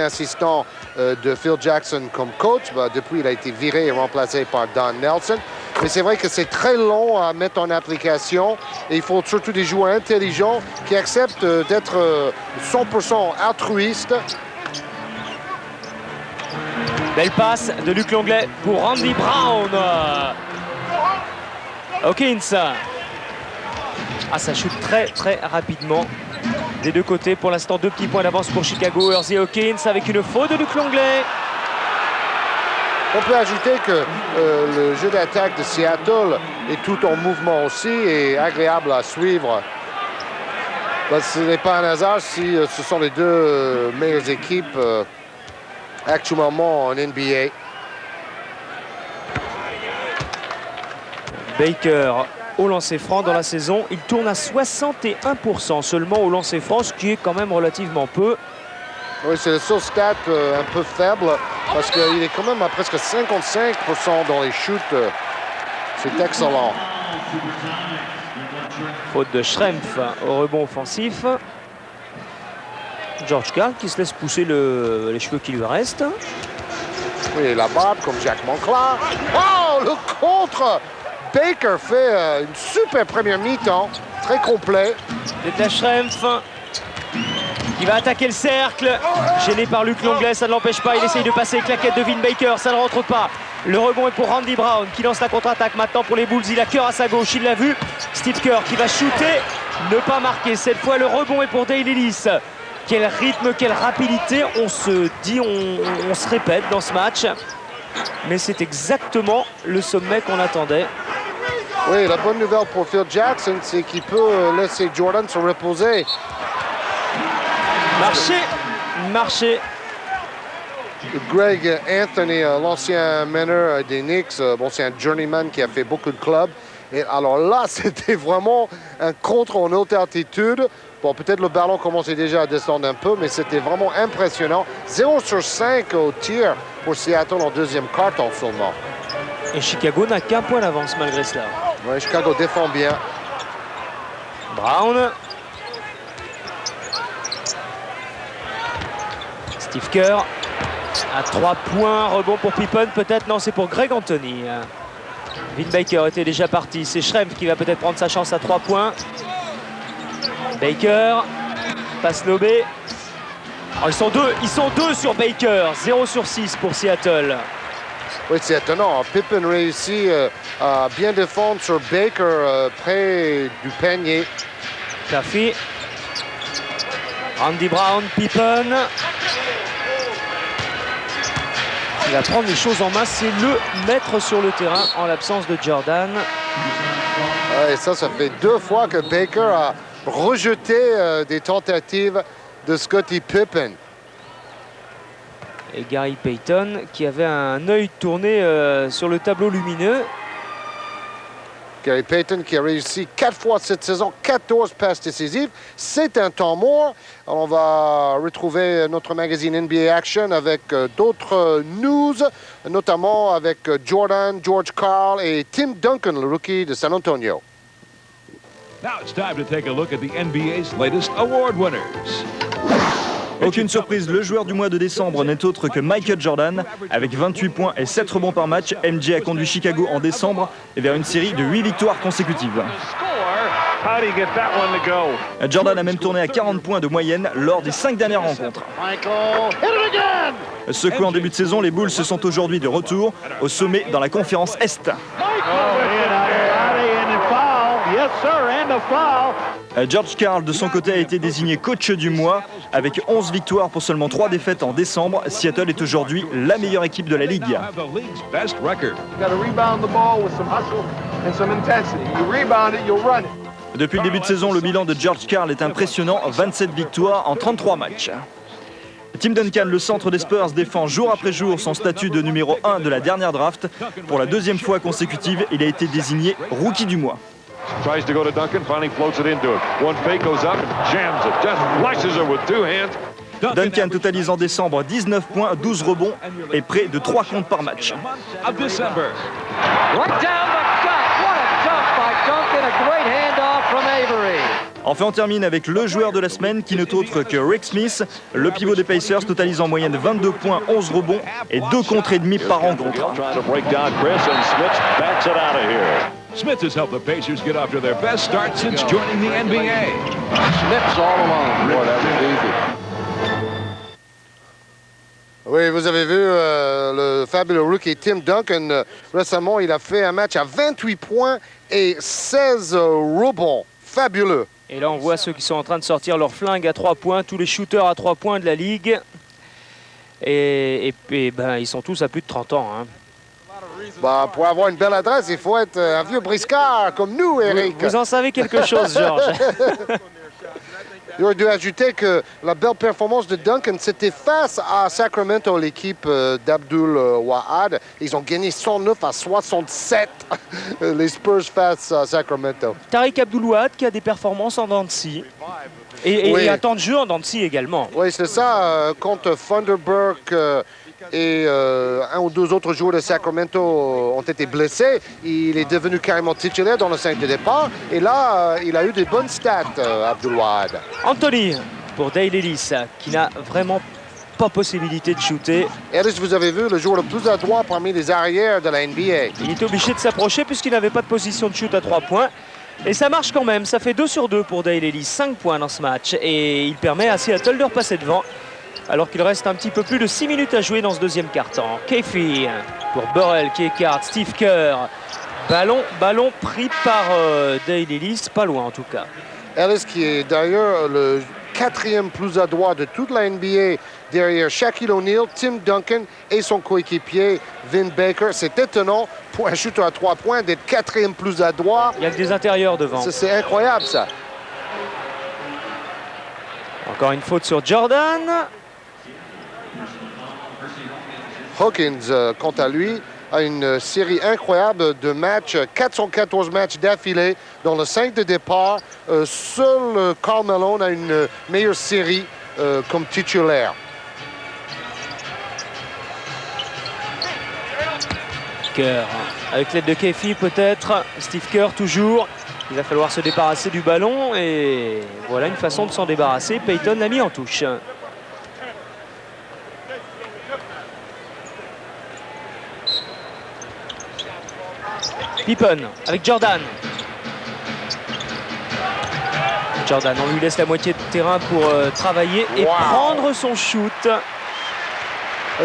Assistant de Phil Jackson comme coach. Depuis, il a été viré et remplacé par Don Nelson. Mais c'est vrai que c'est très long à mettre en application et il faut surtout des joueurs intelligents qui acceptent d'être 100% altruistes. Belle passe de Luc Longley pour Randy Brown. Hawkins. Ah, ça chute très rapidement des deux côtés. Pour l'instant, 2 petits points d'avance pour Chicago. Hersey Hawkins avec une faute de Luc Longley. On peut ajouter que le jeu d'attaque de Seattle est tout en mouvement aussi et agréable à suivre. Ce n'est pas un hasard si ce sont les deux meilleures équipes actuellement en NBA. Baker au lancer franc dans la saison. Il tourne à 61% seulement au lancer franc, ce qui est quand même relativement peu. Oui, c'est le seul stat un peu faible parce qu'il est quand même à presque 55% dans les shoots. C'est excellent. Faute de Schrempf au rebond offensif. George Karl qui se laisse pousser les cheveux qui lui restent. Oui, la barbe comme Jack Monclar. Oh, le contre! Baker fait une super première mi-temps, très complet. C'est à Schrempf qui va attaquer le cercle. Gêné par Luc Longley, ça ne l'empêche pas. Il essaye de passer, claquette de Vin Baker, ça ne rentre pas. Le rebond est pour Randy Brown qui lance la contre-attaque maintenant pour les Bulls. Il a Kerr à sa gauche, il l'a vu. Steve Kerr qui va shooter, ne pas marquer. Cette fois, le rebond est pour Dale Ellis. Quel rythme, quelle rapidité. On se dit, on se répète dans ce match. Mais c'est exactement le sommet qu'on attendait. Oui, la bonne nouvelle pour Phil Jackson, c'est qu'il peut laisser Jordan se reposer. Marché. Greg Anthony, l'ancien meneur des Knicks, bon, c'est un journeyman qui a fait beaucoup de clubs. Et alors là, c'était vraiment un contre en haute altitude. Bon, peut-être le ballon commençait déjà à descendre un peu, mais c'était vraiment impressionnant. 0 sur 5 au tir pour Seattle en deuxième quart-temps seulement. Et Chicago n'a qu'un point d'avance malgré cela. Oui, Chicago défend bien. Brown. Steve Kerr à 3 points. Rebond pour Pippen, peut-être. Non, c'est pour Greg Anthony. Vin Baker était déjà parti. C'est Schrempf qui va peut-être prendre sa chance à 3 points. Baker. Passe lobée. Oh, ils sont deux sur Baker. 0 sur 6 pour Seattle. Oui, c'est étonnant. Pippen réussit à bien défendre sur Baker près du panier. Caffey. Randy Brown, Pippen. Il va prendre les choses en main. C'est le maître sur le terrain en l'absence de Jordan. Et ça fait 2 fois que Baker a rejeté des tentatives de Scottie Pippen. Et Gary Payton qui avait un œil tourné sur le tableau lumineux. Gary Payton qui a réussi 4 fois cette saison, 14 passes décisives. C'est un temps mort. Alors on va retrouver notre magazine NBA Action avec d'autres news, notamment avec Jordan, George Karl et Tim Duncan, le rookie de San Antonio. Now it's time to take a look at the NBA's latest award winners. Aucune surprise, le joueur du mois de décembre n'est autre que Michael Jordan. Avec 28 points et 7 rebonds par match, MJ a conduit Chicago en décembre vers une série de 8 victoires consécutives. Jordan a même tourné à 40 points de moyenne lors des 5 dernières rencontres. Secoués en début de saison, les Bulls sont aujourd'hui de retour au sommet dans la conférence Est. George Karl, de son côté, a été désigné coach du mois. Avec 11 victoires pour seulement 3 défaites en décembre, Seattle est aujourd'hui la meilleure équipe de la Ligue. Depuis le début de saison, le bilan de George Karl est impressionnant, 27 victoires en 33 matchs. Tim Duncan, le centre des Spurs, défend jour après jour son statut de numéro 1 de la dernière draft. Pour la 2e fois consécutive, il a été désigné rookie du mois. Tries to go to Duncan, finally floats it into it. One fake goes up and jams it. Just flashes it with 2 hands. Duncan totalise en décembre 19 points, 12 rebonds et près de 3 comptes par match. Of December. Right down the gut. What a dunk by Duncan. A great handoff from Avery. Enfin, on termine avec le joueur de la semaine qui n'est autre que Rick Smith. Le pivot des Pacers totalise en moyenne 22 points, 11 rebonds et 2 contres et demi par rencontre. Smith has helped the Pacers get off to their best start since joining the NBA. Smith's all alone. Boy, that was easy. Oui, vous avez vu le fabuleux rookie Tim Duncan. Récemment, il a fait un match à 28 points et 16 rebonds. Fabuleux. Et là, on voit ceux qui sont en train de sortir leur flingue à 3 points, tous les shooters à 3 points de la ligue. Et ben, ils sont tous à plus de 30 ans. Hein. Bah, pour avoir une belle adresse, il faut être un vieux briscard comme nous, Eric. Vous en savez quelque chose, Georges. J'aurais dû ajouter que la belle performance de Duncan, c'était face à Sacramento, l'équipe d'Abdul Wahad. Ils ont gagné 109 à 67, les Spurs face à Sacramento. Tariq Abdul-Wahad qui a des performances en dents de scie. Et un temps de jeu en dents de scie également. Oui, c'est ça. Quand Thunderberg et un ou deux autres joueurs de Sacramento ont été blessés, il est devenu carrément titulaire dans le 5 de départ. Et là, il a eu des bonnes stats, Abdul-Wahad. Anthony pour Dale Ellis, qui n'a vraiment pas possibilité de shooter. Ellis, vous avez vu, le joueur le plus adroit parmi les arrières de la NBA. Il est obligé de s'approcher puisqu'il n'avait pas de position de shoot à 3 points. Et ça marche quand même, ça fait 2 sur 2 pour Dale Ellis, 5 points dans ce match. Et il permet à Seattle de repasser devant, alors qu'il reste un petit peu plus de 6 minutes à jouer dans ce deuxième quart-temps. Keffi pour Burrell qui écarte, Steve Kerr. Ballon pris par Dale Ellis, pas loin en tout cas. Ellis qui est d'ailleurs le 4e plus adroit de toute la NBA derrière Shaquille O'Neal, Tim Duncan et son coéquipier Vin Baker. C'est étonnant pour un shooter à 3 points d'être 4e plus adroit. Il y a que des intérieurs devant. C'est incroyable ça. Encore une faute sur Jordan. Hawkins, quant à lui, a une série incroyable de matchs, 414 matchs d'affilée dans le 5 de départ. Seul Karl Malone a une meilleure série comme titulaire. Kerr, avec l'aide de Keffi peut-être, Steve Kerr toujours. Il va falloir se débarrasser du ballon et voilà une façon de s'en débarrasser. Payton l'a mis en touche. Pippen avec Jordan. Jordan, on lui laisse la moitié de terrain pour travailler et prendre son shoot.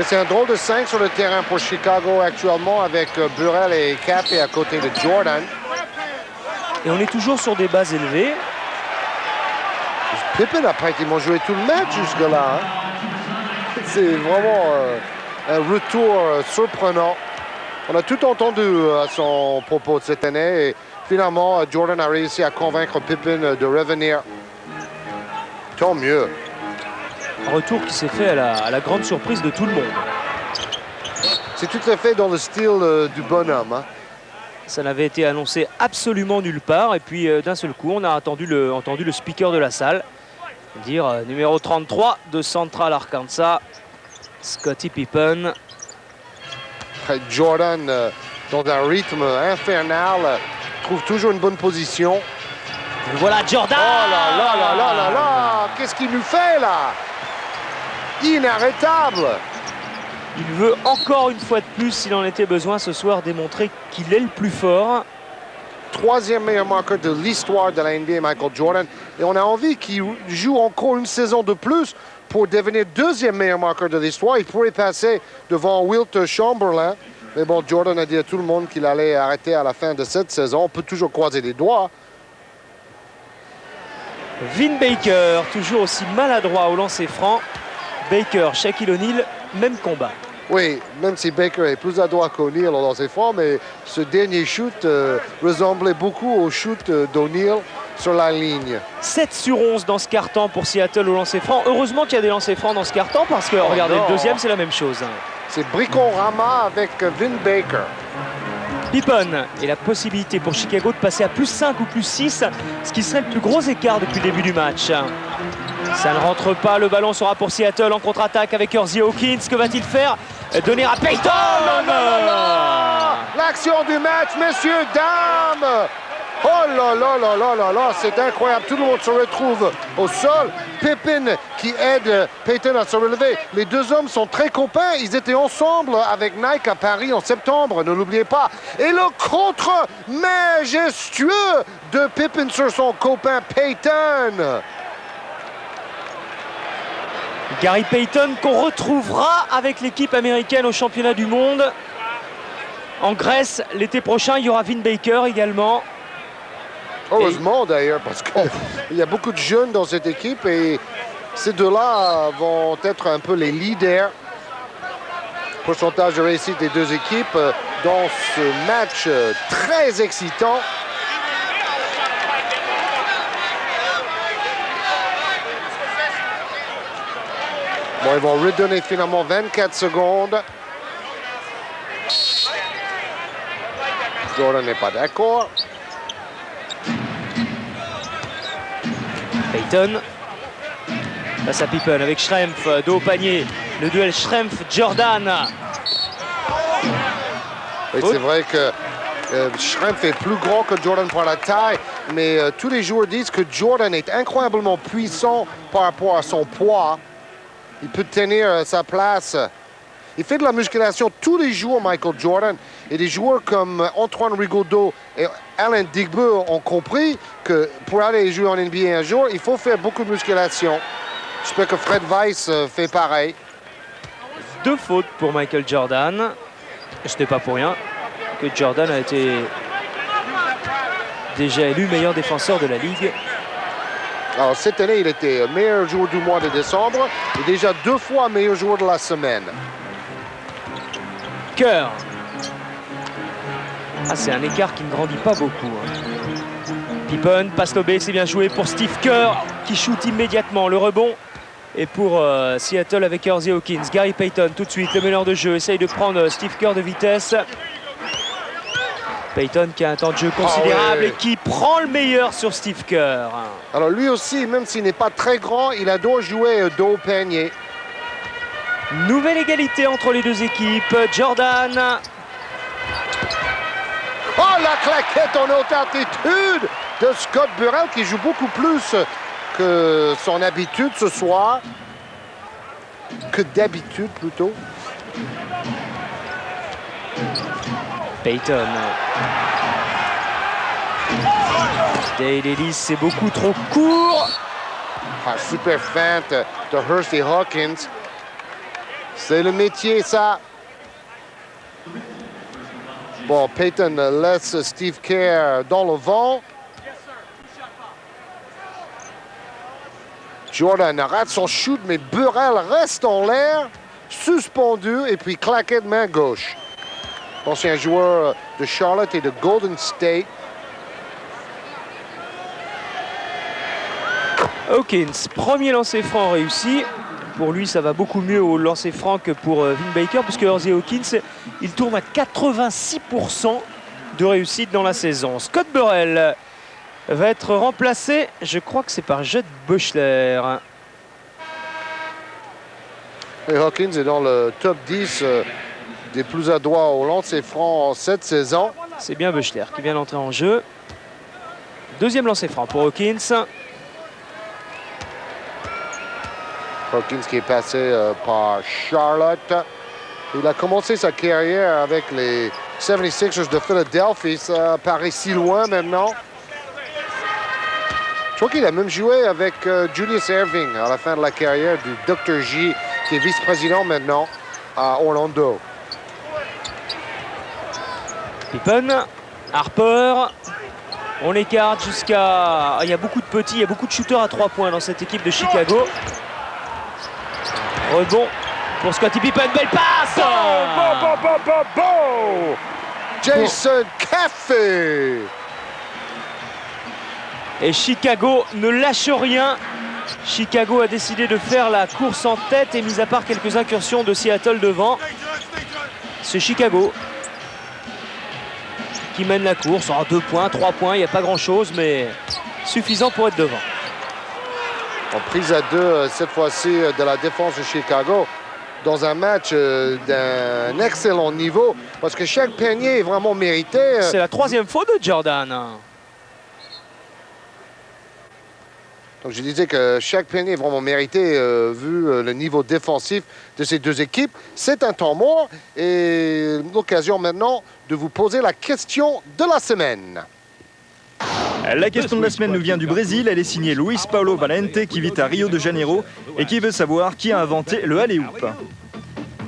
C'est un drôle de 5 sur le terrain pour Chicago actuellement avec Burrell et Capé à côté de Jordan. Et on est toujours sur des bases élevées. Pippen n'a pas été joué tout le match jusque-là. Hein. C'est vraiment un retour surprenant. On a tout entendu à son propos de cette année et finalement Jordan a réussi à convaincre Pippen de revenir. Tant mieux. Un retour qui s'est fait à la grande surprise de tout le monde. C'est tout à fait dans le style du bonhomme. Hein. Ça n'avait été annoncé absolument nulle part et puis d'un seul coup on a entendu le speaker de la salle dire numéro 33 de Central Arkansas, Scottie Pippen. Jordan, dans un rythme infernal, trouve toujours une bonne position. Et voilà Jordan. Oh là là là là là là. Qu'est-ce qu'il nous fait là? Inarrêtable. Il veut encore une fois de plus, s'il en était besoin ce soir, démontrer qu'il est le plus fort. 3e meilleur marqueur de l'histoire de la NBA, Michael Jordan. Et on a envie qu'il joue encore une saison de plus pour devenir 2e meilleur marqueur de l'histoire. Il pourrait passer devant Wilt Chamberlain. Mais bon, Jordan a dit à tout le monde qu'il allait arrêter à la fin de cette saison. On peut toujours croiser les doigts. Vin Baker, toujours aussi maladroit au lancer franc. Baker, Shaquille O'Neal, même combat. Oui, même si Baker est plus adroit qu'O'Neal au lancer franc, mais ce dernier shoot ressemblait beaucoup au shoot d'O'Neal sur la ligne. 7 sur 11 dans ce quart-temps pour Seattle au lancer franc. Heureusement qu'il y a des lancers francs dans ce quart-temps parce que, regardez, le deuxième, c'est la même chose. C'est Briconrama avec Vin Baker. Pippen et la possibilité pour Chicago de passer à plus 5 ou plus 6, ce qui serait le plus gros écart depuis le début du match. Ça ne rentre pas, le ballon sera pour Seattle en contre-attaque avec Hersey Hawkins. Que va-t-il faire? Donner à Payton. L'action du match, messieurs, dames. Oh là là là là là là, c'est incroyable. Tout le monde se retrouve au sol. Pippen qui aide Payton à se relever. Les deux hommes sont très copains. Ils étaient ensemble avec Nike à Paris en septembre, ne l'oubliez pas. Et le contre majestueux de Pippen sur son copain Payton. Gary Payton qu'on retrouvera avec l'équipe américaine au championnat du monde. En Grèce, l'été prochain, il y aura Vin Baker également. Heureusement d'ailleurs, parce qu'il y a beaucoup de jeunes dans cette équipe et ces deux-là vont être un peu les leaders. Pourcentage de réussite des deux équipes dans ce match très excitant. Bon, ils vont redonner finalement 24 secondes. Jordan n'est pas d'accord. Payton face à Pippen avec Schrempf, dos au panier. Le duel Schrempf-Jordan. Oui, c'est vrai que Schrempf est plus grand que Jordan par la taille, mais tous les joueurs disent que Jordan est incroyablement puissant par rapport à son poids. Il peut tenir sa place. Il fait de la musculation tous les jours, Michael Jordan. Et des joueurs comme Antoine Rigaudot et Alan Digbeau ont compris que pour aller jouer en NBA un jour, il faut faire beaucoup de musculation. J'espère que Fred Weiss fait pareil. 2 fautes pour Michael Jordan. Ce n'est pas pour rien que Jordan a été déjà élu meilleur défenseur de la Ligue. Alors cette année, il était meilleur joueur du mois de décembre et déjà 2 fois meilleur joueur de la semaine. Kerr. Ah, c'est un écart qui ne grandit pas beaucoup. Pippen passe l'obé, c'est bien joué pour Steve Kerr qui shoot immédiatement. Le rebond est pour Seattle avec Hersey Hawkins. Gary Payton tout de suite, le meneur de jeu, essaye de prendre Steve Kerr de vitesse. Payton qui a un temps de jeu considérable et qui prend le meilleur sur Steve Kerr. Alors lui aussi, même s'il n'est pas très grand, il adore jouer dos au panier. Nouvelle égalité entre les deux équipes. Jordan. Oh, la claquette en haute altitude de Scott Burrell qui joue beaucoup plus que son habitude ce soir. Que d'habitude plutôt. Payton. Dale Ellis, c'est beaucoup trop court. Ah, super feinte de Hersey Hawkins. C'est le métier, ça. Bon, Payton laisse Steve Kerr dans le vent. Jordan rate son shoot, mais Burrell reste en l'air, suspendu, et puis claquette main gauche. Ancien joueur de Charlotte et de Golden State. Hawkins, premier lancer franc réussi. Pour lui, ça va beaucoup mieux au lancer franc que pour Vin Baker, puisque Hersey Hawkins, il tourne à 86% de réussite dans la saison. Scott Burrell va être remplacé, je crois que c'est par Jed Buechler. Et Hawkins est dans le top 10 des plus adroits au lancer franc cette saison. C'est bien Buechler qui vient d'entrer en jeu. Deuxième lancer franc pour Hawkins. Hawkins qui est passé par Charlotte. Il a commencé sa carrière avec les 76ers de Philadelphie. Ça paraît si loin maintenant. Je crois qu'il a même joué avec Julius Erving à la fin de la carrière du Dr. J, qui est vice-président maintenant à Orlando. Pippen, Harper. On écarte jusqu'à... Il y a beaucoup de petits, il y a beaucoup de shooters à 3 points dans cette équipe de Chicago. Rebond pour Scottie Pippen, belle passe. Jason Caffey. Et Chicago ne lâche rien. Chicago a décidé de faire la course en tête et mis à part quelques incursions de Seattle devant, c'est Chicago qui mène la course. 2 points, 3 points, il n'y a pas grand chose, mais suffisant pour être devant. En prise à 2 cette fois-ci de la défense de Chicago dans un match d'un excellent niveau parce que chaque panier est vraiment mérité. C'est la 3e faute de Jordan. Donc je disais que chaque panier est vraiment mérité vu le niveau défensif de ces deux équipes. C'est un temps mort et l'occasion maintenant de vous poser la question de la semaine. La question de la semaine nous vient du Brésil. Elle est signée Luis Paulo Valente qui vit à Rio de Janeiro et qui veut savoir qui a inventé le alley-oop.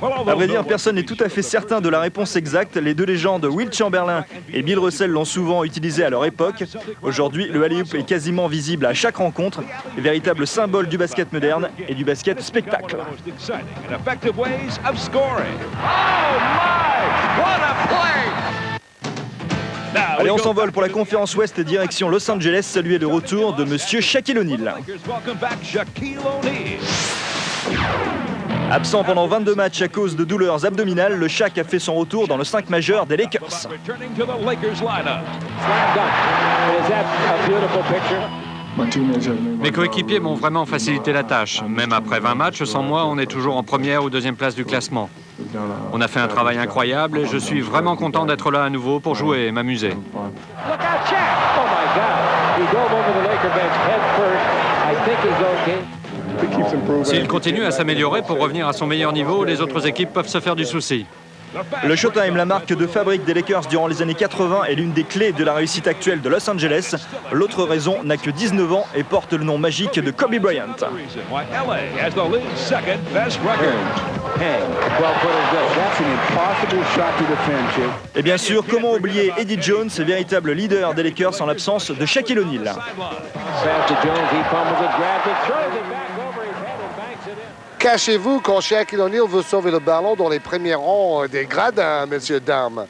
À vrai dire, personne n'est tout à fait certain de la réponse exacte. Les deux légendes Will Chamberlain et Bill Russell l'ont souvent utilisé à leur époque. Aujourd'hui, le alley-oop est quasiment visible à chaque rencontre, véritable symbole du basket moderne et du basket spectacle. Allez, on s'envole pour la conférence Ouest direction Los Angeles. Saluer le retour de monsieur Shaquille O'Neal. Absent pendant 22 matchs à cause de douleurs abdominales, le Shaq a fait son retour dans le 5 majeur des Lakers. Mes coéquipiers m'ont vraiment facilité la tâche. Même après 20 matchs, sans moi, on est toujours en première ou deuxième place du classement. On a fait un travail incroyable et je suis vraiment content d'être là à nouveau pour jouer et m'amuser. S'il continue à s'améliorer pour revenir à son meilleur niveau, les autres équipes peuvent se faire du souci. Le Showtime, la marque de fabrique des Lakers durant les années 80, est l'une des clés de la réussite actuelle de Los Angeles. L'autre raison n'a que 19 ans et porte le nom magique de Kobe Bryant. Et bien sûr, comment oublier Eddie Jones, véritable leader des Lakers en l'absence de Shaquille O'Neal. Cachez-vous quand Shaquille O'Neal veut sauver le ballon dans les premiers rangs des gradins, messieurs, dames.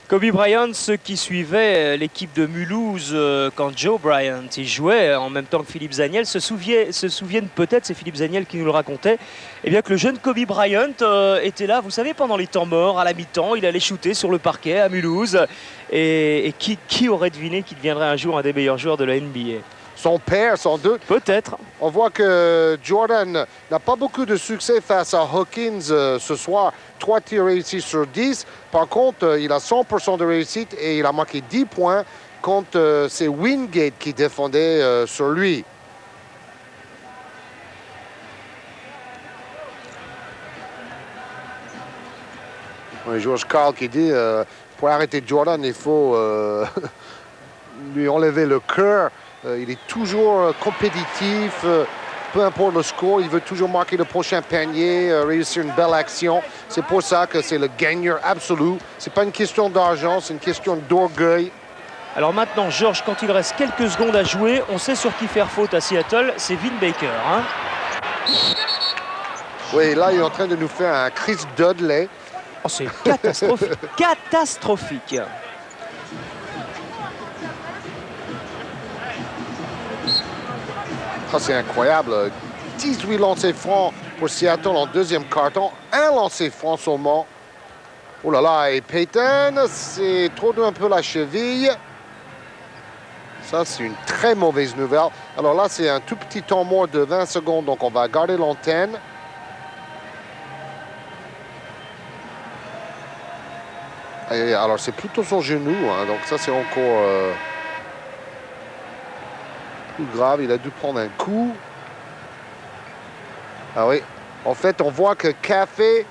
Kobe Bryant, ceux qui suivaient l'équipe de Mulhouse quand Joe Bryant y jouait en même temps que Philippe Zaniel se souviennent peut-être, c'est Philippe Zaniel qui nous le racontait, eh bien que le jeune Kobe Bryant était là, vous savez, pendant les temps morts, à la mi-temps, il allait shooter sur le parquet à Mulhouse. Et qui aurait deviné qu'il deviendrait un jour un des meilleurs joueurs de la NBA? Son père, sans doute. Peut-être. On voit que Jordan n'a pas beaucoup de succès face à Hawkins ce soir. 3 tirs réussis sur 10. Par contre, il a 100% de réussite et il a marqué 10 points contre c'est Wingate qui défendait sur lui. George Karl qui dit pour arrêter Jordan, il faut lui enlever le cœur. Il est toujours compétitif, peu importe le score, il veut toujours marquer le prochain panier, réussir une belle action. C'est pour ça que c'est le gagneur absolu. C'est pas une question d'argent, c'est une question d'orgueil. Alors maintenant, Georges, quand il reste quelques secondes à jouer, on sait sur qui faire faute à Seattle, c'est Vin Baker. Hein? Oui, là, il est en train de nous faire un Chris Dudley. Oh, c'est catastrophique. Catastrophique. Oh, c'est incroyable. 18 lancers francs pour Seattle en deuxième carton. Un lancer franc seulement. Oh là là, et Payton, c'est trop un peu la cheville. Ça, c'est une très mauvaise nouvelle. Alors là, c'est un tout petit temps mort de 20 secondes, donc on va garder l'antenne. Et alors, c'est plutôt son genou, hein, donc ça, c'est encore plus grave. Il a dû prendre un coup. Ah oui, en fait, on voit que Café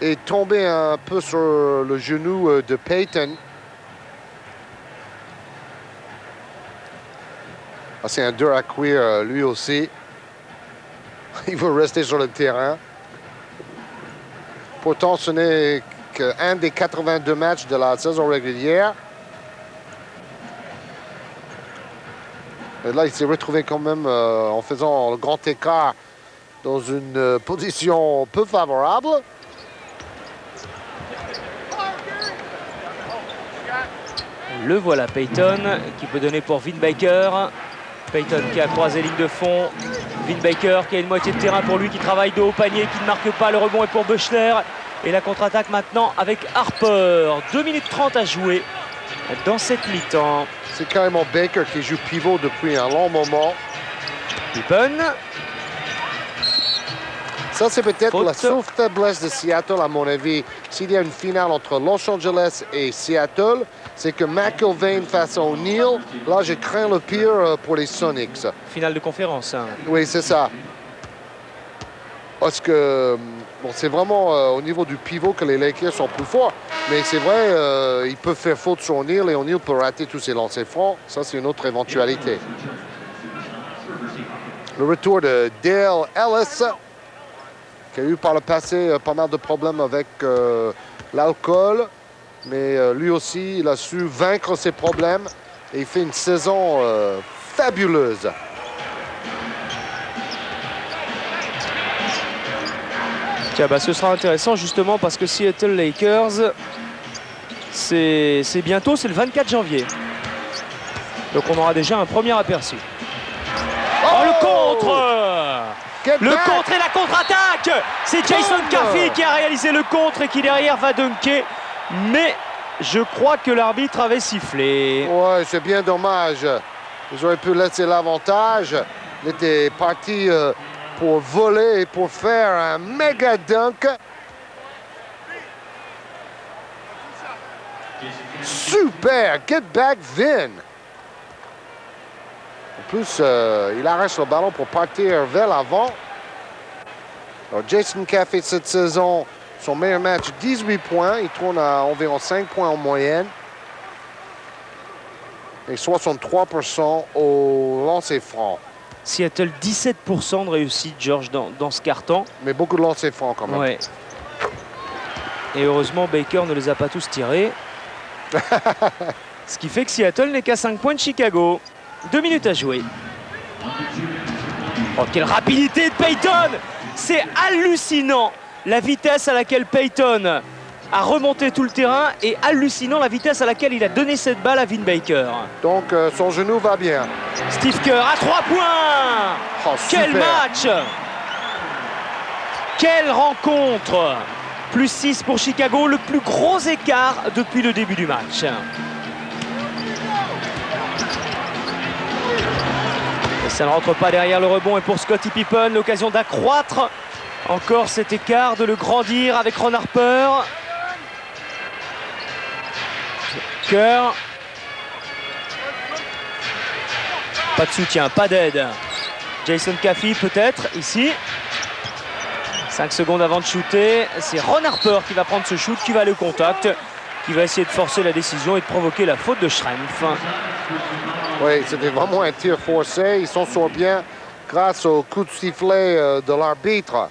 est tombé un peu sur le genou de Payton. Ah, c'est un dur à cuire, lui aussi. Il veut rester sur le terrain. Pourtant, ce n'est qu'un des 82 matchs de la saison régulière. Et là, il s'est retrouvé quand même en faisant le grand écart dans une position peu favorable. Le voilà, Payton, qui peut donner pour Vin Baker. Payton qui a croisé ligne de fond. Vin Baker qui a une moitié de terrain pour lui, qui travaille de haut panier, qui ne marque pas. Le rebond est pour Buechler. Et la contre-attaque maintenant avec Harper. 2 minutes 30 à jouer dans cette mi-temps. C'est carrément Baker qui joue pivot depuis un long moment. Pippen. Ça, c'est peut-être Faute. la seule faiblesse de Seattle, à mon avis. S'il y a une finale entre Los Angeles et Seattle, c'est que McIlvaine face à O'Neill, là, je crains le pire pour les Sonics. Finale de conférence. Hein. Oui, c'est ça. Parce que bon, c'est vraiment au niveau du pivot que les Lakers sont plus forts. Mais c'est vrai, ils peuvent faire faute sur O'Neill et O'Neill peut rater tous ses lancers francs. Ça, c'est une autre éventualité. Le retour de Dale Ellis, qui a eu par le passé pas mal de problèmes avec l'alcool. Mais lui aussi, il a su vaincre ses problèmes et il fait une saison fabuleuse. Tiens, bah, ce sera intéressant justement parce que Seattle Lakers, c'est bientôt, c'est le 24 janvier. Donc on aura déjà un premier aperçu. Oh, le contre! Le contre et la contre-attaque! C'est Jason Caffey qui a réalisé le contre et qui derrière va dunker. Mais je crois que l'arbitre avait sifflé. Ouais, c'est bien dommage. Ils auraient pu laisser l'avantage. Il était parti pour voler et pour faire un méga dunk. Super! Get back, Vin! En plus, il arrache le ballon pour partir vers l'avant. Alors, Jason Caffey, cette saison, son meilleur match, 18 points. Il tourne à environ 5 points en moyenne. Et 63% au lancer franc. Seattle, 17% de réussite, George, dans ce carton. Mais beaucoup de lancers francs quand même. Ouais. Et heureusement, Baker ne les a pas tous tirés. Ce qui fait que Seattle n'est qu'à 5 points de Chicago. 2 minutes à jouer. Oh, quelle rapidité de Payton! C'est hallucinant la vitesse à laquelle Payton a remonté tout le terrain et hallucinant la vitesse à laquelle il a donné cette balle à Vin Baker. Donc, son genou va bien. Steve Kerr à 3 points! Oh, Quel super. match! Quelle rencontre! Plus 6 pour Chicago, le plus gros écart depuis le début du match. Et ça ne rentre pas derrière le rebond et pour Scottie Pippen, l'occasion d'accroître encore cet écart, de le grandir avec Ron Harper. Kerr. Pas de soutien, pas d'aide. Jason Caffey peut-être ici. 5 secondes avant de shooter. C'est Ron Harper qui va prendre ce shoot, qui va aller au contact, qui va essayer de forcer la décision et de provoquer la faute de Schrempf. Oui, c'était vraiment un tir forcé. Ils s'en sortent bien grâce au coup de sifflet de l'arbitre.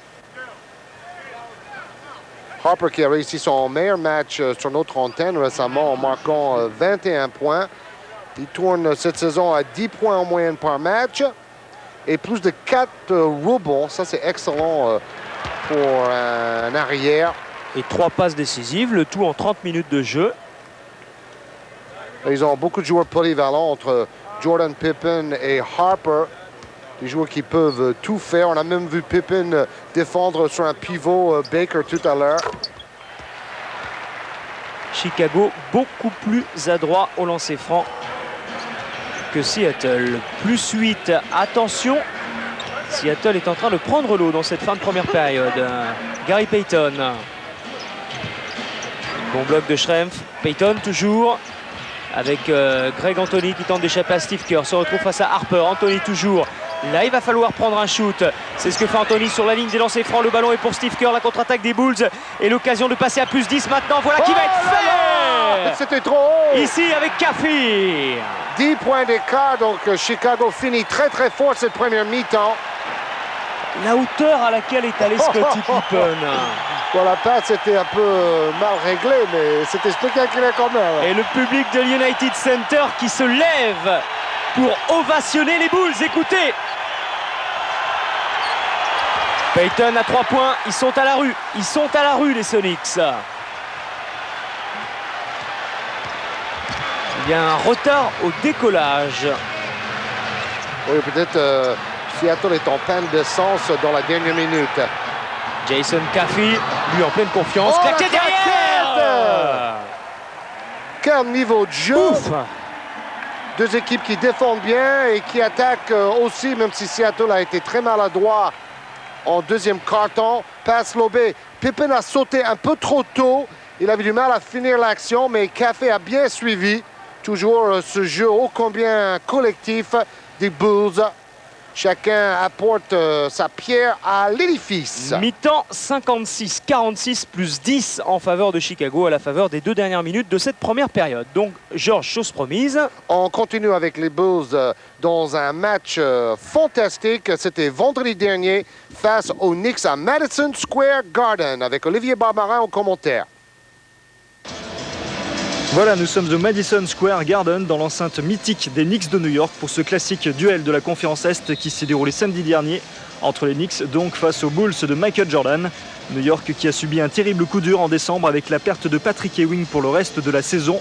Harper qui a réussi son meilleur match sur notre antenne récemment en marquant 21 points. Il tourne cette saison à 10 points en moyenne par match et plus de 4 rebonds. Ça, c'est excellent pour un arrière. Et 3 passes décisives, le tout en 30 minutes de jeu. Ils ont beaucoup de joueurs polyvalents entre Jordan Pippen et Harper. Des joueurs qui peuvent tout faire. On a même vu Pippen défendre sur un pivot Baker tout à l'heure. Chicago beaucoup plus adroit au lancer franc que Seattle. Plus 8, attention. Seattle est en train de prendre l'eau dans cette fin de première période. Gary Payton. Bon bloc de Schrempf. Payton toujours. Avec Greg Anthony qui tente d'échapper à Steve Kerr. Se retrouve face à Harper. Anthony toujours. Là, il va falloir prendre un shoot. C'est ce que fait Anthony sur la ligne des lancers francs. Le ballon est pour Steve Kerr. La contre-attaque des Bulls. Et l'occasion de passer à plus 10 maintenant. Voilà qui va être fait. C'était trop haut. Ici avec Caffey. 10 points d'écart. Donc, Chicago finit très, très fort cette première mi-temps. La hauteur à laquelle est allé Scottie Pippen. Bon, la passe était un peu mal réglée, mais c'était spectaculaire quand même. Et le public de l'United Center qui se lève pour ovationner les Bulls. Écoutez. Payton à 3 points. Ils sont à la rue. Ils sont à la rue, les Sonics. Il y a un retard au décollage. Oui, peut-être Seattle est en panne d'essence dans la dernière minute. Jason Caffey, lui en pleine confiance. Oh, claqué la derrière. Quel niveau de jeu. Ouf. Deux équipes qui défendent bien et qui attaquent aussi, même si Seattle a été très maladroit en deuxième quart-temps. Passe lobé. Pippen a sauté un peu trop tôt. Il avait du mal à finir l'action, mais Café a bien suivi. Toujours ce jeu ô combien collectif des Bulls. Chacun apporte sa pierre à l'édifice. Mi-temps 56-46 plus 10 en faveur de Chicago à la faveur des 2 dernières minutes de cette première période. Donc, Georges, chose promise. On continue avec les Bulls dans un match fantastique. C'était vendredi dernier face aux Knicks à Madison Square Garden avec Olivier Barbarin au commentaire. Voilà, nous sommes au Madison Square Garden dans l'enceinte mythique des Knicks de New York pour ce classique duel de la conférence Est qui s'est déroulé samedi dernier entre les Knicks donc face aux Bulls de Michael Jordan. New York qui a subi un terrible coup dur en décembre avec la perte de Patrick Ewing pour le reste de la saison.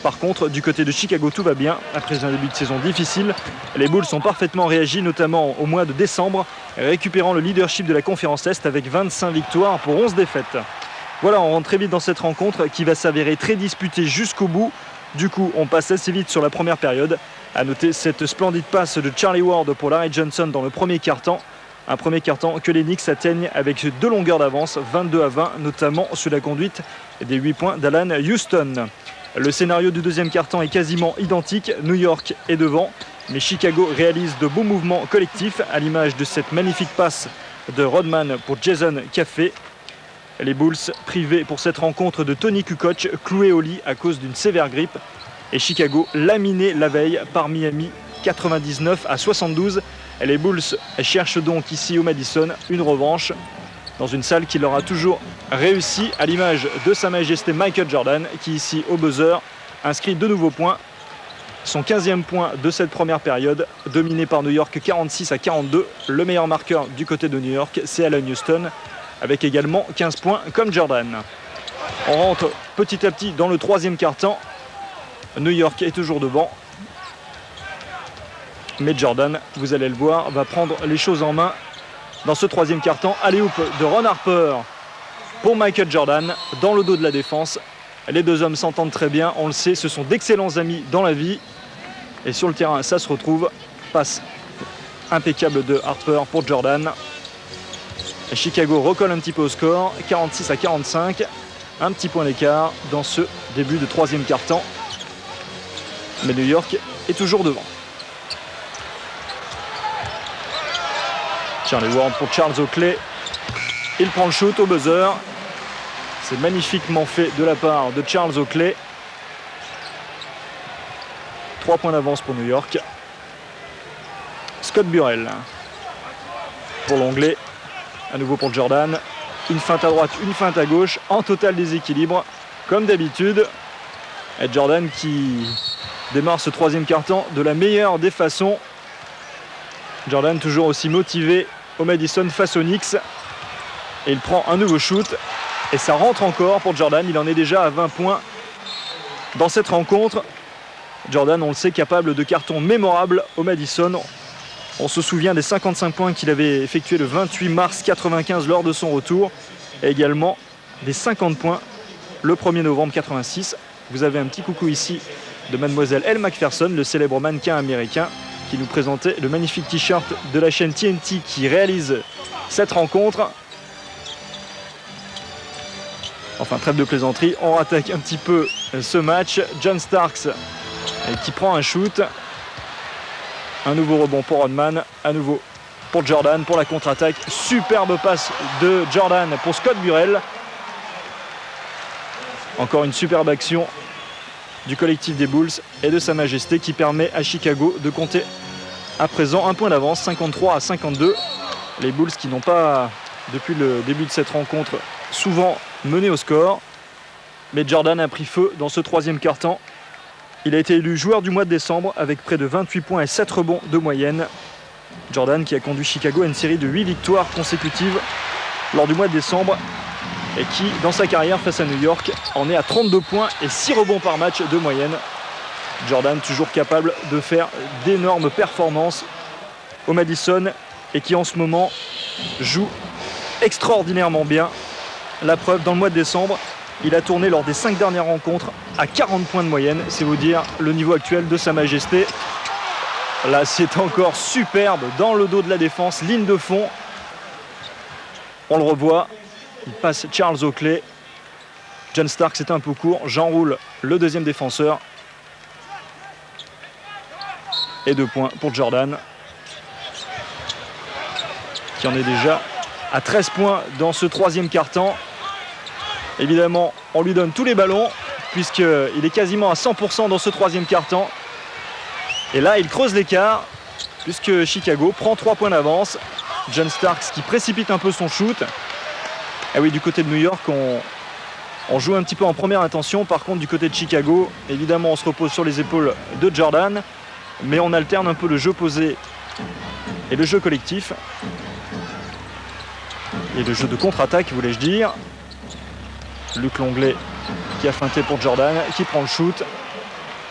Par contre, du côté de Chicago, tout va bien. Après un début de saison difficile, les Bulls ont parfaitement réagi, notamment au mois de décembre, récupérant le leadership de la conférence Est avec 25 victoires pour 11 défaites. Voilà, on rentre très vite dans cette rencontre qui va s'avérer très disputée jusqu'au bout. Du coup, on passe assez vite sur la première période. À noter cette splendide passe de Charlie Ward pour Larry Johnson dans le premier quart-temps. Un premier quart-temps que les Knicks atteignent avec 2 longueurs d'avance, 22-20, notamment sous la conduite des 8 points d'Alan Houston. Le scénario du deuxième quart-temps est quasiment identique. New York est devant, mais Chicago réalise de beaux mouvements collectifs à l'image de cette magnifique passe de Rodman pour Jason Café. Les Bulls privés pour cette rencontre de Tony Kukoc, cloué au lit à cause d'une sévère grippe. Et Chicago laminé la veille par Miami, 99-72. Et les Bulls cherchent donc ici au Madison une revanche dans une salle qui leur a toujours réussi, à l'image de Sa Majesté Michael Jordan qui ici au buzzer inscrit 2 nouveaux points. Son 15e point de cette première période, dominé par New York 46-42. Le meilleur marqueur du côté de New York, c'est Alan Houston, avec également 15 points comme Jordan. On rentre petit à petit dans le troisième quart-temps. New York est toujours devant. Mais Jordan, vous allez le voir, va prendre les choses en main dans ce troisième quart-temps. Alley-oop de Ron Harper pour Michael Jordan dans le dos de la défense. Les deux hommes s'entendent très bien, on le sait, ce sont d'excellents amis dans la vie. Et sur le terrain, ça se retrouve. Passe impeccable de Harper pour Jordan. Et Chicago recolle un petit peu au score, 46-45. Un petit point d'écart dans ce début de troisième quart-temps. Mais New York est toujours devant. Charlie Ward pour Charles Oakley. Il prend le shoot au buzzer. C'est magnifiquement fait de la part de Charles Oakley. 3 points d'avance pour New York. Scott Burrell pour l'Anglais. À nouveau pour Jordan. Une feinte à droite, une feinte à gauche. En total déséquilibre, comme d'habitude. Et Jordan qui démarre ce troisième quart-temps de la meilleure des façons. Jordan toujours aussi motivé au Madison face aux Knicks. Et il prend un nouveau shoot. Et ça rentre encore pour Jordan. Il en est déjà à 20 points dans cette rencontre. Jordan, on le sait, capable de cartons mémorables au Madison. On se souvient des 55 points qu'il avait effectués le 28 mars 95 lors de son retour. Et également des 50 points le 1er novembre 86. Vous avez un petit coucou ici de mademoiselle Elle Macpherson, le célèbre mannequin américain qui nous présentait le magnifique t-shirt de la chaîne TNT qui réalise cette rencontre. Enfin, trêve de plaisanterie, on rattaque un petit peu ce match. John Starks qui prend un shoot. Un nouveau rebond pour Rodman, à nouveau pour Jordan pour la contre-attaque. Superbe passe de Jordan pour Scott Burrell. Encore une superbe action du collectif des Bulls et de Sa Majesté qui permet à Chicago de compter à présent un point d'avance, 53-52. Les Bulls qui n'ont pas, depuis le début de cette rencontre, souvent mené au score. Mais Jordan a pris feu dans ce troisième quart-temps. Il a été élu joueur du mois de décembre avec près de 28 points et 7 rebonds de moyenne. Jordan qui a conduit Chicago à une série de 8 victoires consécutives lors du mois de décembre et qui, dans sa carrière face à New York, en est à 32 points et 6 rebonds par match de moyenne. Jordan toujours capable de faire d'énormes performances au Madison et qui en ce moment joue extraordinairement bien. La preuve, dans le mois de décembre, il a tourné lors des 5 dernières rencontres à 40 points de moyenne. C'est vous dire le niveau actuel de Sa Majesté. Là, c'est encore superbe dans le dos de la défense, ligne de fond. On le revoit, il passe Charles Oakley. John Starks est un peu court, j'enroule le deuxième défenseur. Et 2 points pour Jordan, qui en est déjà à 13 points dans ce troisième quart-temps. Évidemment, on lui donne tous les ballons, puisqu'il est quasiment à 100% dans ce troisième quart-temps. Et là, il creuse l'écart, puisque Chicago prend 3 points d'avance. John Starks qui précipite un peu son shoot. Et oui, du côté de New York, on joue un petit peu en première intention. Par contre, du côté de Chicago, évidemment, on se repose sur les épaules de Jordan. Mais on alterne un peu le jeu posé et le jeu collectif. Et le jeu de contre-attaque, voulais-je dire. Luc Longley qui a feinté pour Jordan, qui prend le shoot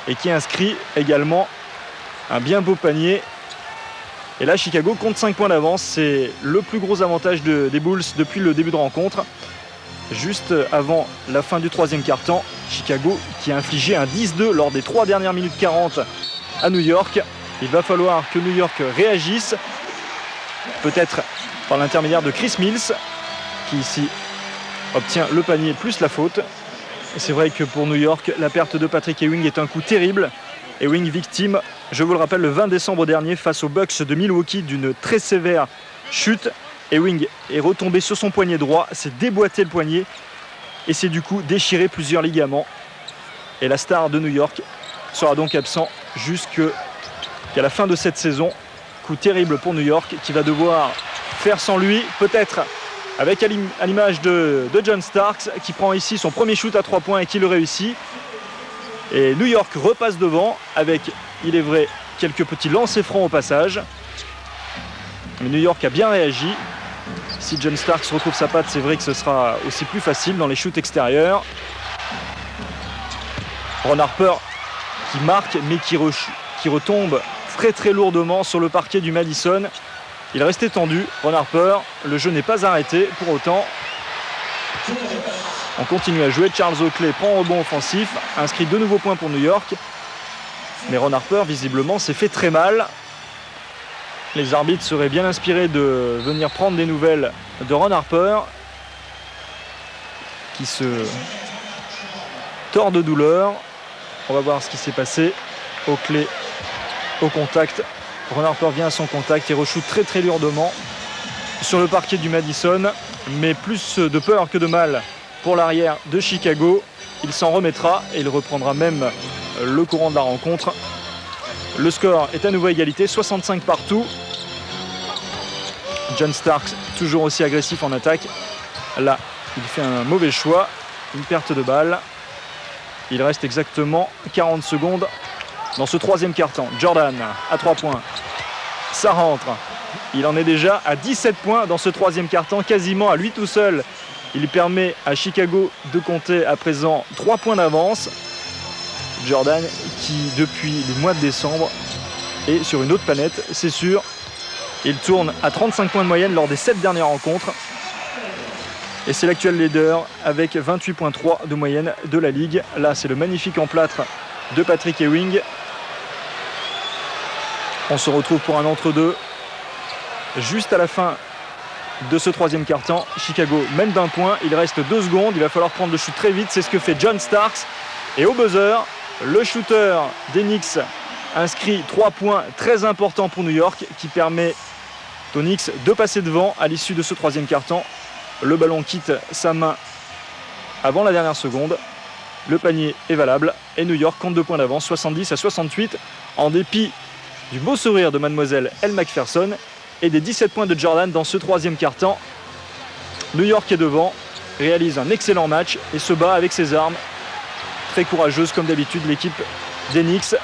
et qui inscrit également un bien beau panier. Et là, Chicago compte 5 points d'avance. C'est le plus gros avantage des Bulls depuis le début de rencontre. Juste avant la fin du troisième quart-temps, Chicago qui a infligé un 10-2 lors des 3 dernières minutes 40 à New York. Il va falloir que New York réagisse, peut-être par l'intermédiaire de Chris Mills, qui ici obtient le panier plus la faute. Et c'est vrai que pour New York, la perte de Patrick Ewing est un coup terrible. Ewing victime, je vous le rappelle, le 20 décembre dernier face aux Bucks de Milwaukee d'une très sévère chute. Ewing est retombé sur son poignet droit, s'est déboîté le poignet et s'est du coup déchiré plusieurs ligaments. Et la star de New York sera donc absent jusqu'à la fin de cette saison. Coup terrible pour New York qui va devoir faire sans lui, peut-être avec à l'image de John Starks qui prend ici son premier shoot à 3 points et qui le réussit. Et New York repasse devant avec, il est vrai, quelques petits lancers francs au passage. Mais New York a bien réagi. Si John Starks retrouve sa patte, c'est vrai que ce sera aussi plus facile dans les shoots extérieurs. Ron Harper qui marque mais qui retombe très très lourdement sur le parquet du Madison. Il restait tendu, Ron Harper. Le jeu n'est pas arrêté pour autant. On continue à jouer. Charles Oakley prend un rebond offensif, inscrit 2 nouveaux points pour New York. Mais Ron Harper, visiblement, s'est fait très mal. Les arbitres seraient bien inspirés de venir prendre des nouvelles de Ron Harper, qui se tord de douleur. On va voir ce qui s'est passé. Oakley au contact. Ron Harper vient à son contact et re-shoot très très lourdement sur le parquet du Madison. Mais plus de peur que de mal pour l'arrière de Chicago. Il s'en remettra et il reprendra même le courant de la rencontre. Le score est à nouveau égalité, 65 partout. John Starks toujours aussi agressif en attaque. Là, il fait un mauvais choix, une perte de balle. Il reste exactement 40 secondes dans ce troisième quart-temps. Jordan à 3 points. Ça rentre. Il en est déjà à 17 points dans ce troisième quart-temps, quasiment à lui tout seul. Il permet à Chicago de compter à présent 3 points d'avance. Jordan qui, depuis le mois de décembre, est sur une autre planète, c'est sûr. Il tourne à 35 points de moyenne lors des 7 dernières rencontres. Et c'est l'actuel leader avec 28,3 de moyenne de la Ligue. Là, c'est le magnifique en plâtre de Patrick Ewing. On se retrouve pour un entre-deux juste à la fin de ce troisième quart-temps. Chicago mène d'1 point. Il reste 2 secondes. Il va falloir prendre le shoot très vite. C'est ce que fait John Starks. Et au buzzer, le shooter des Knicks inscrit 3 points très importants pour New York qui permet aux Knicks de passer devant à l'issue de ce troisième quart-temps. Le ballon quitte sa main avant la dernière seconde. Le panier est valable et New York compte 2 points d'avance, 70-68, en dépit du beau sourire de mademoiselle Elle Macpherson et des 17 points de Jordan dans ce troisième quart-temps. New York est devant, réalise un excellent match et se bat avec ses armes. Très courageuse comme d'habitude l'équipe des Knicks.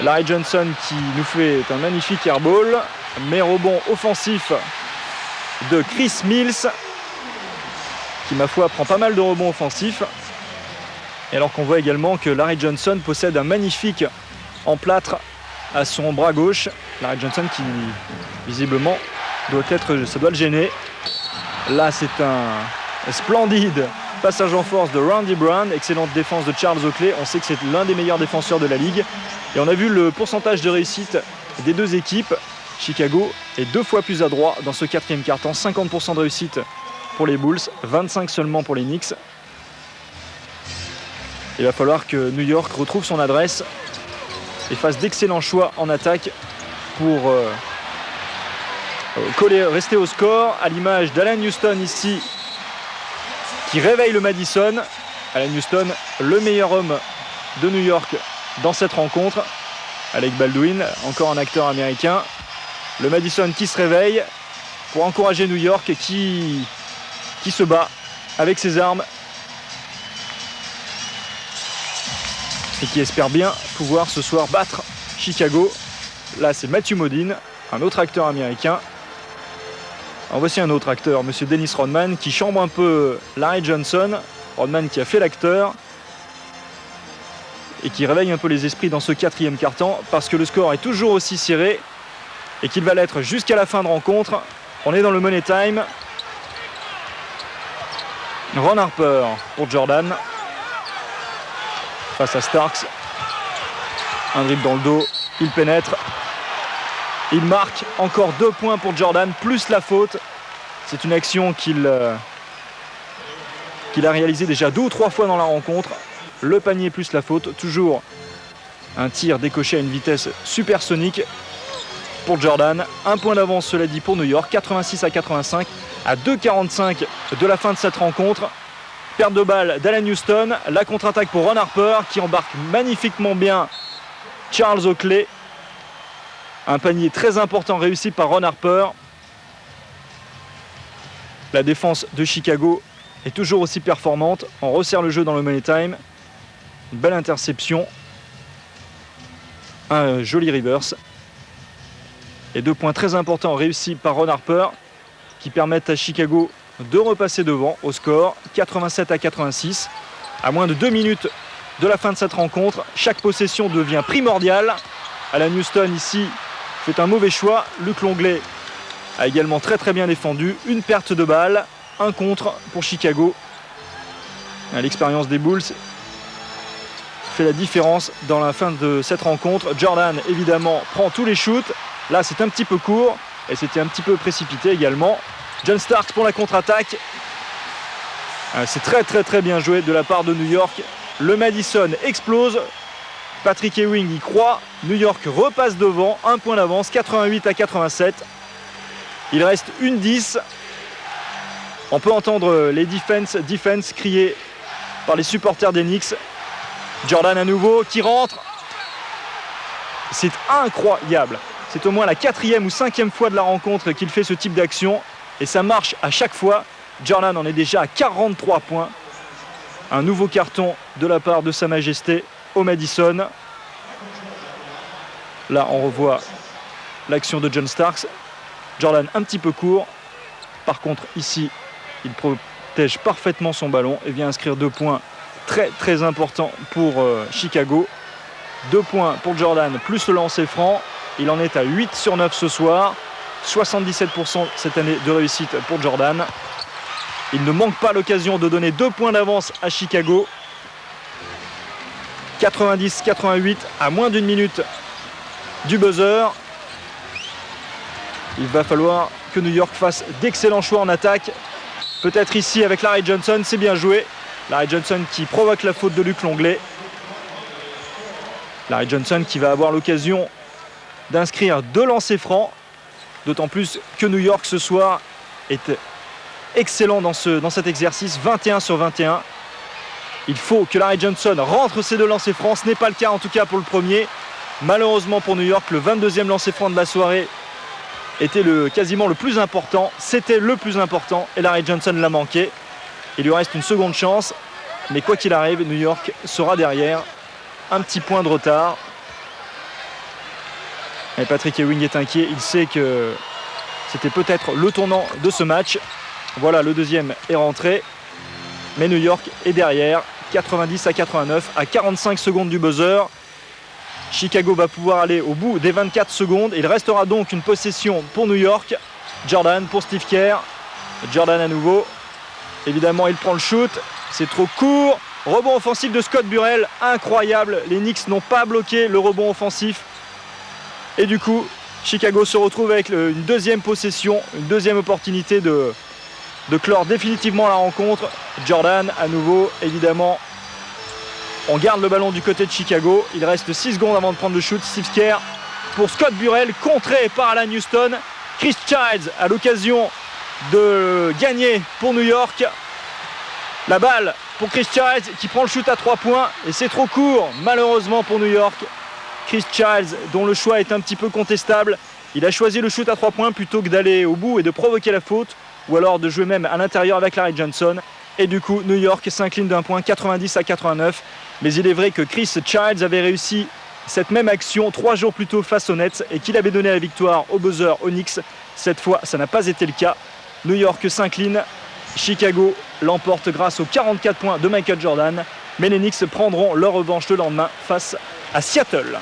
Larry Johnson qui nous fait un magnifique airball, mais rebond offensif de Chris Mills qui, ma foi, prend pas mal de rebonds offensifs. Et alors qu'on voit également que Larry Johnson possède un magnifique en plâtre à son bras gauche. Larry Johnson qui, visiblement, ça doit le gêner. Là, c'est un splendide passage en force de Randy Brown. Excellente défense de Charles Oakley. On sait que c'est l'un des meilleurs défenseurs de la Ligue. Et on a vu le pourcentage de réussite des deux équipes. Chicago est 2 fois plus adroit dans ce quatrième quart-temps. 50% de réussite pour les Bulls, 25 seulement pour les Knicks. Il va falloir que New York retrouve son adresse et fasse d'excellents choix en attaque pour rester au score, à l'image d'Allan Houston ici, qui réveille le Madison. Allan Houston, le meilleur homme de New York dans cette rencontre. Alec Baldwin, encore un acteur américain. Le Madison qui se réveille pour encourager New York qui se bat avec ses armes et qui espère bien pouvoir ce soir battre Chicago. Là, c'est Matthew Modine, un autre acteur américain. En voici un autre acteur, monsieur Dennis Rodman, qui chambre un peu Larry Johnson. Rodman qui a fait l'acteur et qui réveille un peu les esprits dans ce quatrième quart-temps parce que le score est toujours aussi serré et qu'il va l'être jusqu'à la fin de rencontre. On est dans le money time. Ron Harper pour Jordan face à Starks. Un dribble dans le dos, il pénètre. Il marque encore 2 points pour Jordan, plus la faute. C'est une action qu'il a réalisée déjà 2 ou 3 fois dans la rencontre. Le panier plus la faute, toujours un tir décoché à une vitesse supersonique pour Jordan. 1 point d'avance, cela dit, pour New York, 86-85, à 2,45 de la fin de cette rencontre. Perte de balle d'Allan Houston, la contre-attaque pour Ron Harper qui embarque magnifiquement bien Charles Oakley. Un panier très important réussi par Ron Harper. La défense de Chicago est toujours aussi performante. On resserre le jeu dans le money time. Une belle interception. Un joli reverse. Et 2 points très importants réussis par Ron Harper qui permettent à Chicago de repasser devant au score 87-86. À moins de 2 minutes de la fin de cette rencontre, chaque possession devient primordiale. Allan Houston ici fait un mauvais choix. Luc Longley a également très bien défendu. Une perte de balle, un contre pour Chicago. L'expérience des Bulls fait la différence dans la fin de cette rencontre. Jordan évidemment prend tous les shoots. Là c'est un petit peu court et c'était un petit peu précipité également. John Starks pour la contre-attaque. C'est très bien joué de la part de New York. Le Madison explose. Patrick Ewing y croit. New York repasse devant. 1 point d'avance, 88-87. Il reste une 10. On peut entendre les defense criés par les supporters des Knicks. Jordan à nouveau qui rentre. C'est incroyable. C'est au moins la 4e ou 5e fois de la rencontre qu'il fait ce type d'action. Et ça marche à chaque fois. Jordan en est déjà à 43 points. Un nouveau carton de la part de Sa Majesté au Madison. Là, on revoit l'action de John Starks. Jordan un petit peu court. Par contre, ici, il protège parfaitement son ballon et vient inscrire 2 points très importants pour Chicago. 2 points pour Jordan, plus le lancer franc. Il en est à 8 sur 9 ce soir. 77% cette année de réussite pour Jordan. Il ne manque pas l'occasion de donner 2 points d'avance à Chicago. 90-88 à moins d'1 minute du buzzer. Il va falloir que New York fasse d'excellents choix en attaque. Peut-être ici avec Larry Johnson, c'est bien joué. Larry Johnson qui provoque la faute de Luc Longley. Larry Johnson qui va avoir l'occasion d'inscrire 2 lancers francs. D'autant plus que New York ce soir est excellent dans cet exercice, 21 sur 21. Il faut que Larry Johnson rentre ses 2 lancers francs. Ce n'est pas le cas en tout cas pour le premier. Malheureusement pour New York, le 22e lancer franc de la soirée était quasiment le plus important. C'était le plus important et Larry Johnson l'a manqué. Il lui reste une seconde chance. Mais quoi qu'il arrive, New York sera derrière. Un petit point de retard. Et Patrick Ewing est inquiet. Il sait que c'était peut-être le tournant de ce match. Voilà, le deuxième est rentré. Mais New York est derrière. 90-89 à 45 secondes du buzzer. Chicago va pouvoir aller au bout des 24 secondes. Il restera donc une possession pour New York. Jordan pour Steve Kerr. Jordan à nouveau. Évidemment, il prend le shoot. C'est trop court. Rebond offensif de Scott Burrell. Incroyable. Les Knicks n'ont pas bloqué le rebond offensif. Et du coup, Chicago se retrouve avec une deuxième possession, une deuxième opportunité de clore définitivement la rencontre. Jordan à nouveau, évidemment. On garde le ballon du côté de Chicago. Il reste 6 secondes avant de prendre le shoot. Steve Kerr pour Scott Burrell, contré par Alan Houston. Chris Childs à l'occasion de gagner pour New York. La balle pour Chris Childs qui prend le shoot à 3 points. Et c'est trop court, malheureusement pour New York. Chris Childs, dont le choix est un petit peu contestable. Il a choisi le shoot à 3 points plutôt que d'aller au bout et de provoquer la faute. Ou alors de jouer même à l'intérieur avec Larry Johnson. Et du coup, New York s'incline d'un point 90-89. Mais il est vrai que Chris Childs avait réussi cette même action 3 jours plus tôt face aux Nets et qu'il avait donné la victoire au buzzer aux Knicks. Cette fois, ça n'a pas été le cas. New York s'incline. Chicago l'emporte grâce aux 44 points de Michael Jordan. Mais les Knicks prendront leur revanche le lendemain face à Seattle.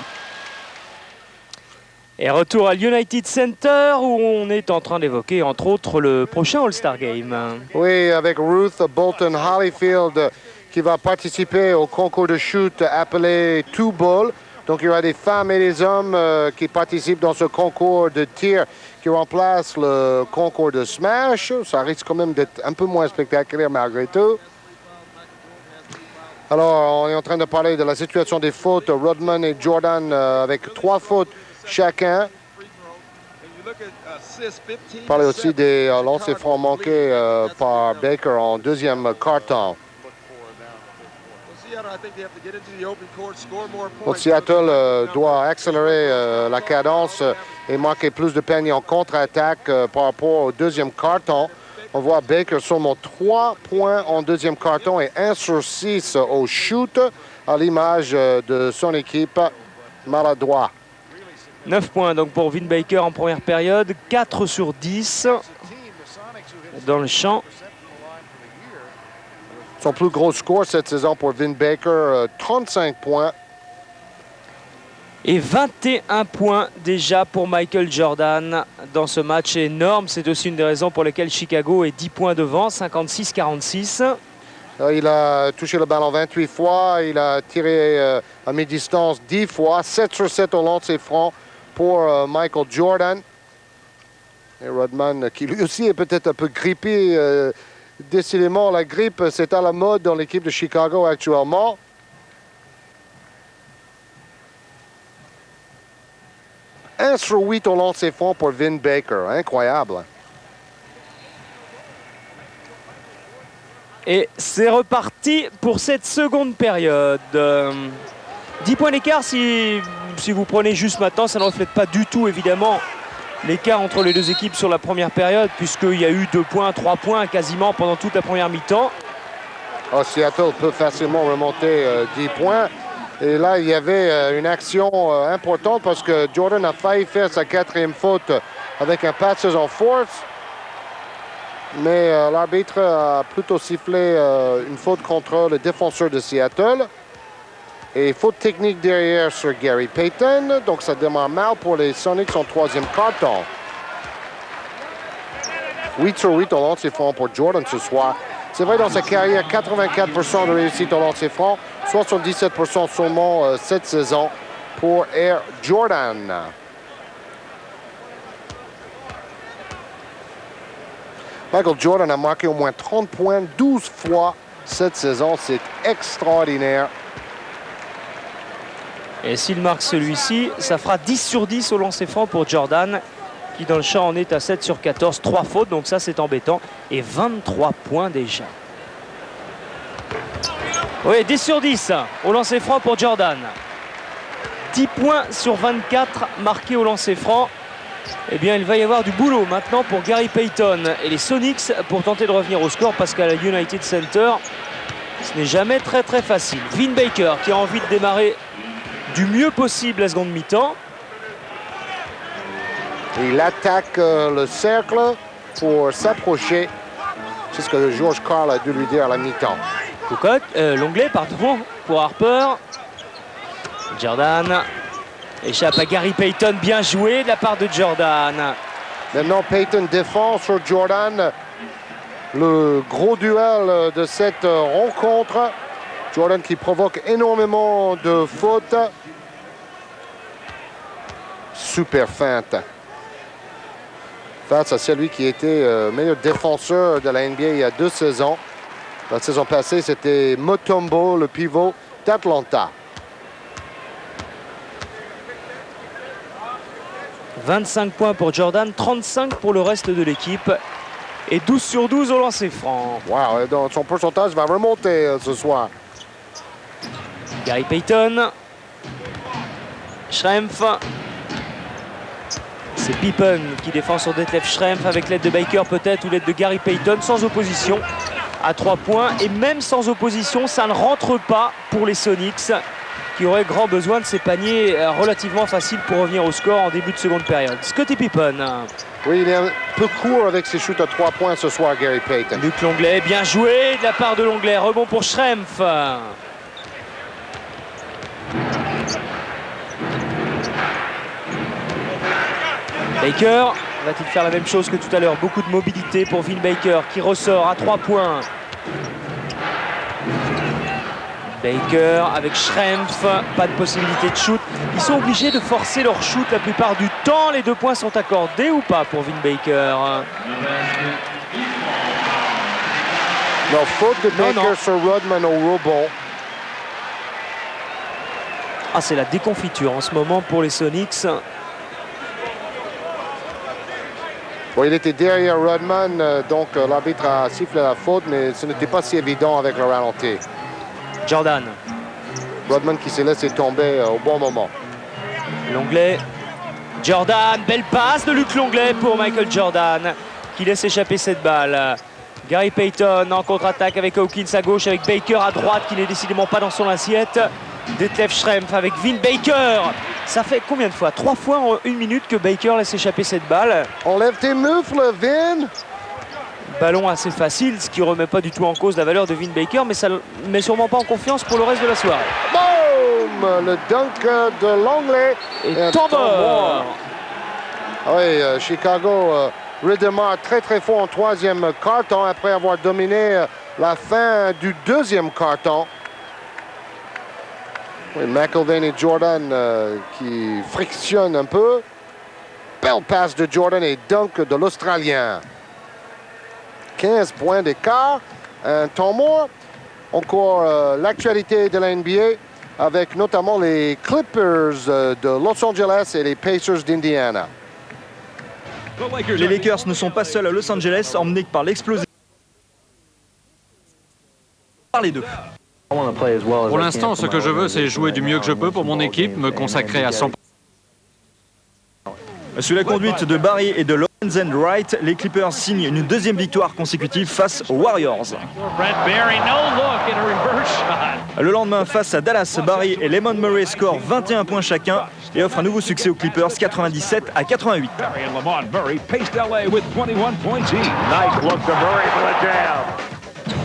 Et retour à l'United Center où on est en train d'évoquer entre autres le prochain All-Star Game. Oui, avec Ruth Bolton Holyfield qui va participer au concours de shoot appelé Two Ball. Donc il y aura des femmes et des hommes qui participent dans ce concours de tir qui remplace le concours de smash. Ça risque quand même d'être un peu moins spectaculaire malgré tout. Alors on est en train de parler de la situation des fautes. Rodman et Jordan avec 3 fautes chacun. Parler aussi des lancers francs manqués par Baker en deuxième quart-temps. Donc Seattle doit accélérer la cadence et marquer plus de paniers en contre-attaque par rapport au deuxième quart-temps. On voit Baker seulement 3 points en deuxième quart-temps et 1 sur 6 au shoot, à l'image de son équipe maladroit. 9 points donc pour Vin Baker en première période, 4 sur 10 dans le champ. Son plus gros score cette saison pour Vin Baker, 35 points. Et 21 points déjà pour Michael Jordan dans ce match énorme. C'est aussi une des raisons pour lesquelles Chicago est 10 points devant, 56-46. Il a touché le ballon 28 fois, il a tiré à mi-distance 10 fois, 7 sur 7 au lancer franc pour Michael Jordan. Et Rodman, qui lui aussi est peut-être un peu grippé. Décidément, la grippe, c'est à la mode dans l'équipe de Chicago actuellement. Un sur 8 au lancer franc pour Vin Baker. Incroyable. Et c'est reparti pour cette seconde période. 10 points d'écart, si vous prenez juste maintenant, ça ne reflète pas du tout, évidemment, l'écart entre les deux équipes sur la première période, puisqu'il y a eu 2 points, 3 points quasiment pendant toute la première mi-temps. Oh, Seattle peut facilement remonter 10 points. Et là, il y avait une action importante parce que Jordan a failli faire sa 4e faute avec un passes en force. Mais l'arbitre a plutôt sifflé une faute contre le défenseur de Seattle. Et faute technique derrière sur Gary Payton. Donc ça démarre mal pour les Sonics en 3e quart-temps. 8 sur 8 au lancer franc pour Jordan ce soir. C'est vrai, dans sa carrière, 84% de réussite au lancer franc, 77% seulement cette saison pour Air Jordan. Michael Jordan a marqué au moins 30 points 12 fois cette saison. C'est extraordinaire. Et s'il marque celui-ci, ça fera 10 sur 10 au lancer franc pour Jordan, qui dans le champ en est à 7 sur 14, 3 fautes, donc ça c'est embêtant. Et 23 points déjà. Oui, 10 sur 10 au lancer franc pour Jordan. 10 points sur 24 marqués au lancer franc. Eh bien, il va y avoir du boulot maintenant pour Gary Payton et les Sonics pour tenter de revenir au score, parce qu'à la United Center, ce n'est jamais très facile. Vin Baker qui a envie de démarrer du mieux possible la seconde mi-temps. Il attaque le cercle pour s'approcher. C'est ce que George Karl a dû lui dire à la mi-temps. L'onglet, pardon, pour Harper. Jordan échappe à Gary Payton. Bien joué de la part de Jordan. Maintenant, Payton défend sur Jordan. Le gros duel de cette rencontre. Jordan qui provoque énormément de fautes. Super feinte. Face à celui qui était meilleur défenseur de la NBA il y a 2 saisons. La saison passée, c'était Mutombo, le pivot d'Atlanta. 25 points pour Jordan, 35 pour le reste de l'équipe. Et 12 sur 12 au lancer franc. Wow, donc son pourcentage va remonter ce soir. Gary Payton. Schrempf. C'est Pippen qui défend sur Detlef Schrempf avec l'aide de Baker peut-être ou l'aide de Gary Payton sans opposition à 3 points. Et même sans opposition, ça ne rentre pas pour les Sonics qui auraient grand besoin de ces paniers relativement faciles pour revenir au score en début de seconde période. Scottie Pippen. Oui, il est un peu court avec ses shoots à 3 points ce soir, Gary Payton. Luc Longley, bien joué de la part de Longley. Rebond pour Schrempf. Baker va-t-il faire la même chose que tout à l'heure? Beaucoup de mobilité pour Vin Baker qui ressort à 3 points. Baker avec Schrempf, pas de possibilité de shoot. Ils sont obligés de forcer leur shoot la plupart du temps. Les 2 points sont accordés ou pas pour Vin Baker? Non, faute de Baker sur Rodman au rebond. Ah, c'est la déconfiture en ce moment pour les Sonics. Bon, il était derrière Rodman, donc l'arbitre a sifflé la faute, mais ce n'était pas si évident avec le ralenti. Jordan. Rodman qui s'est laissé tomber au bon moment. Longley. Jordan, belle passe de Luc Longley pour Michael Jordan qui laisse échapper cette balle. Gary Payton en contre-attaque avec Hawkins à gauche, avec Baker à droite qui n'est décidément pas dans son assiette. Detlef Schrempf avec Vin Baker. Ça fait combien de fois? 3 fois en 1 minute que Baker laisse échapper cette balle. Enlève tes mufles, Vin. Ballon assez facile, ce qui ne remet pas du tout en cause la valeur de Vin Baker, mais ça ne met sûrement pas en confiance pour le reste de la soirée. Boom! Le dunk de Longley. Et temps mort. Oui, Chicago redémarre très très fort en 3e quart-temps après avoir dominé la fin du 2e quart-temps. Oui, McIlvaine et Jordan qui frictionnent un peu. Belle passe de Jordan et dunk de l'Australien. 15 points d'écart, un temps mort. Encore l'actualité de la NBA avec notamment les Clippers de Los Angeles et les Pacers d'Indiana. Les Lakers ne sont pas seuls à Los Angeles, emmenés par l'explosion par les deux. Pour l'instant, ce que je veux, c'est jouer du mieux que je peux pour mon équipe, me consacrer à 100%. Sous la conduite de Barry et de Lorenzen Wright, les Clippers signent une 2e victoire consécutive face aux Warriors. Le lendemain, face à Dallas, Barry et Lemon Murray scorent 21 points chacun et offrent un nouveau succès aux Clippers, 97-88.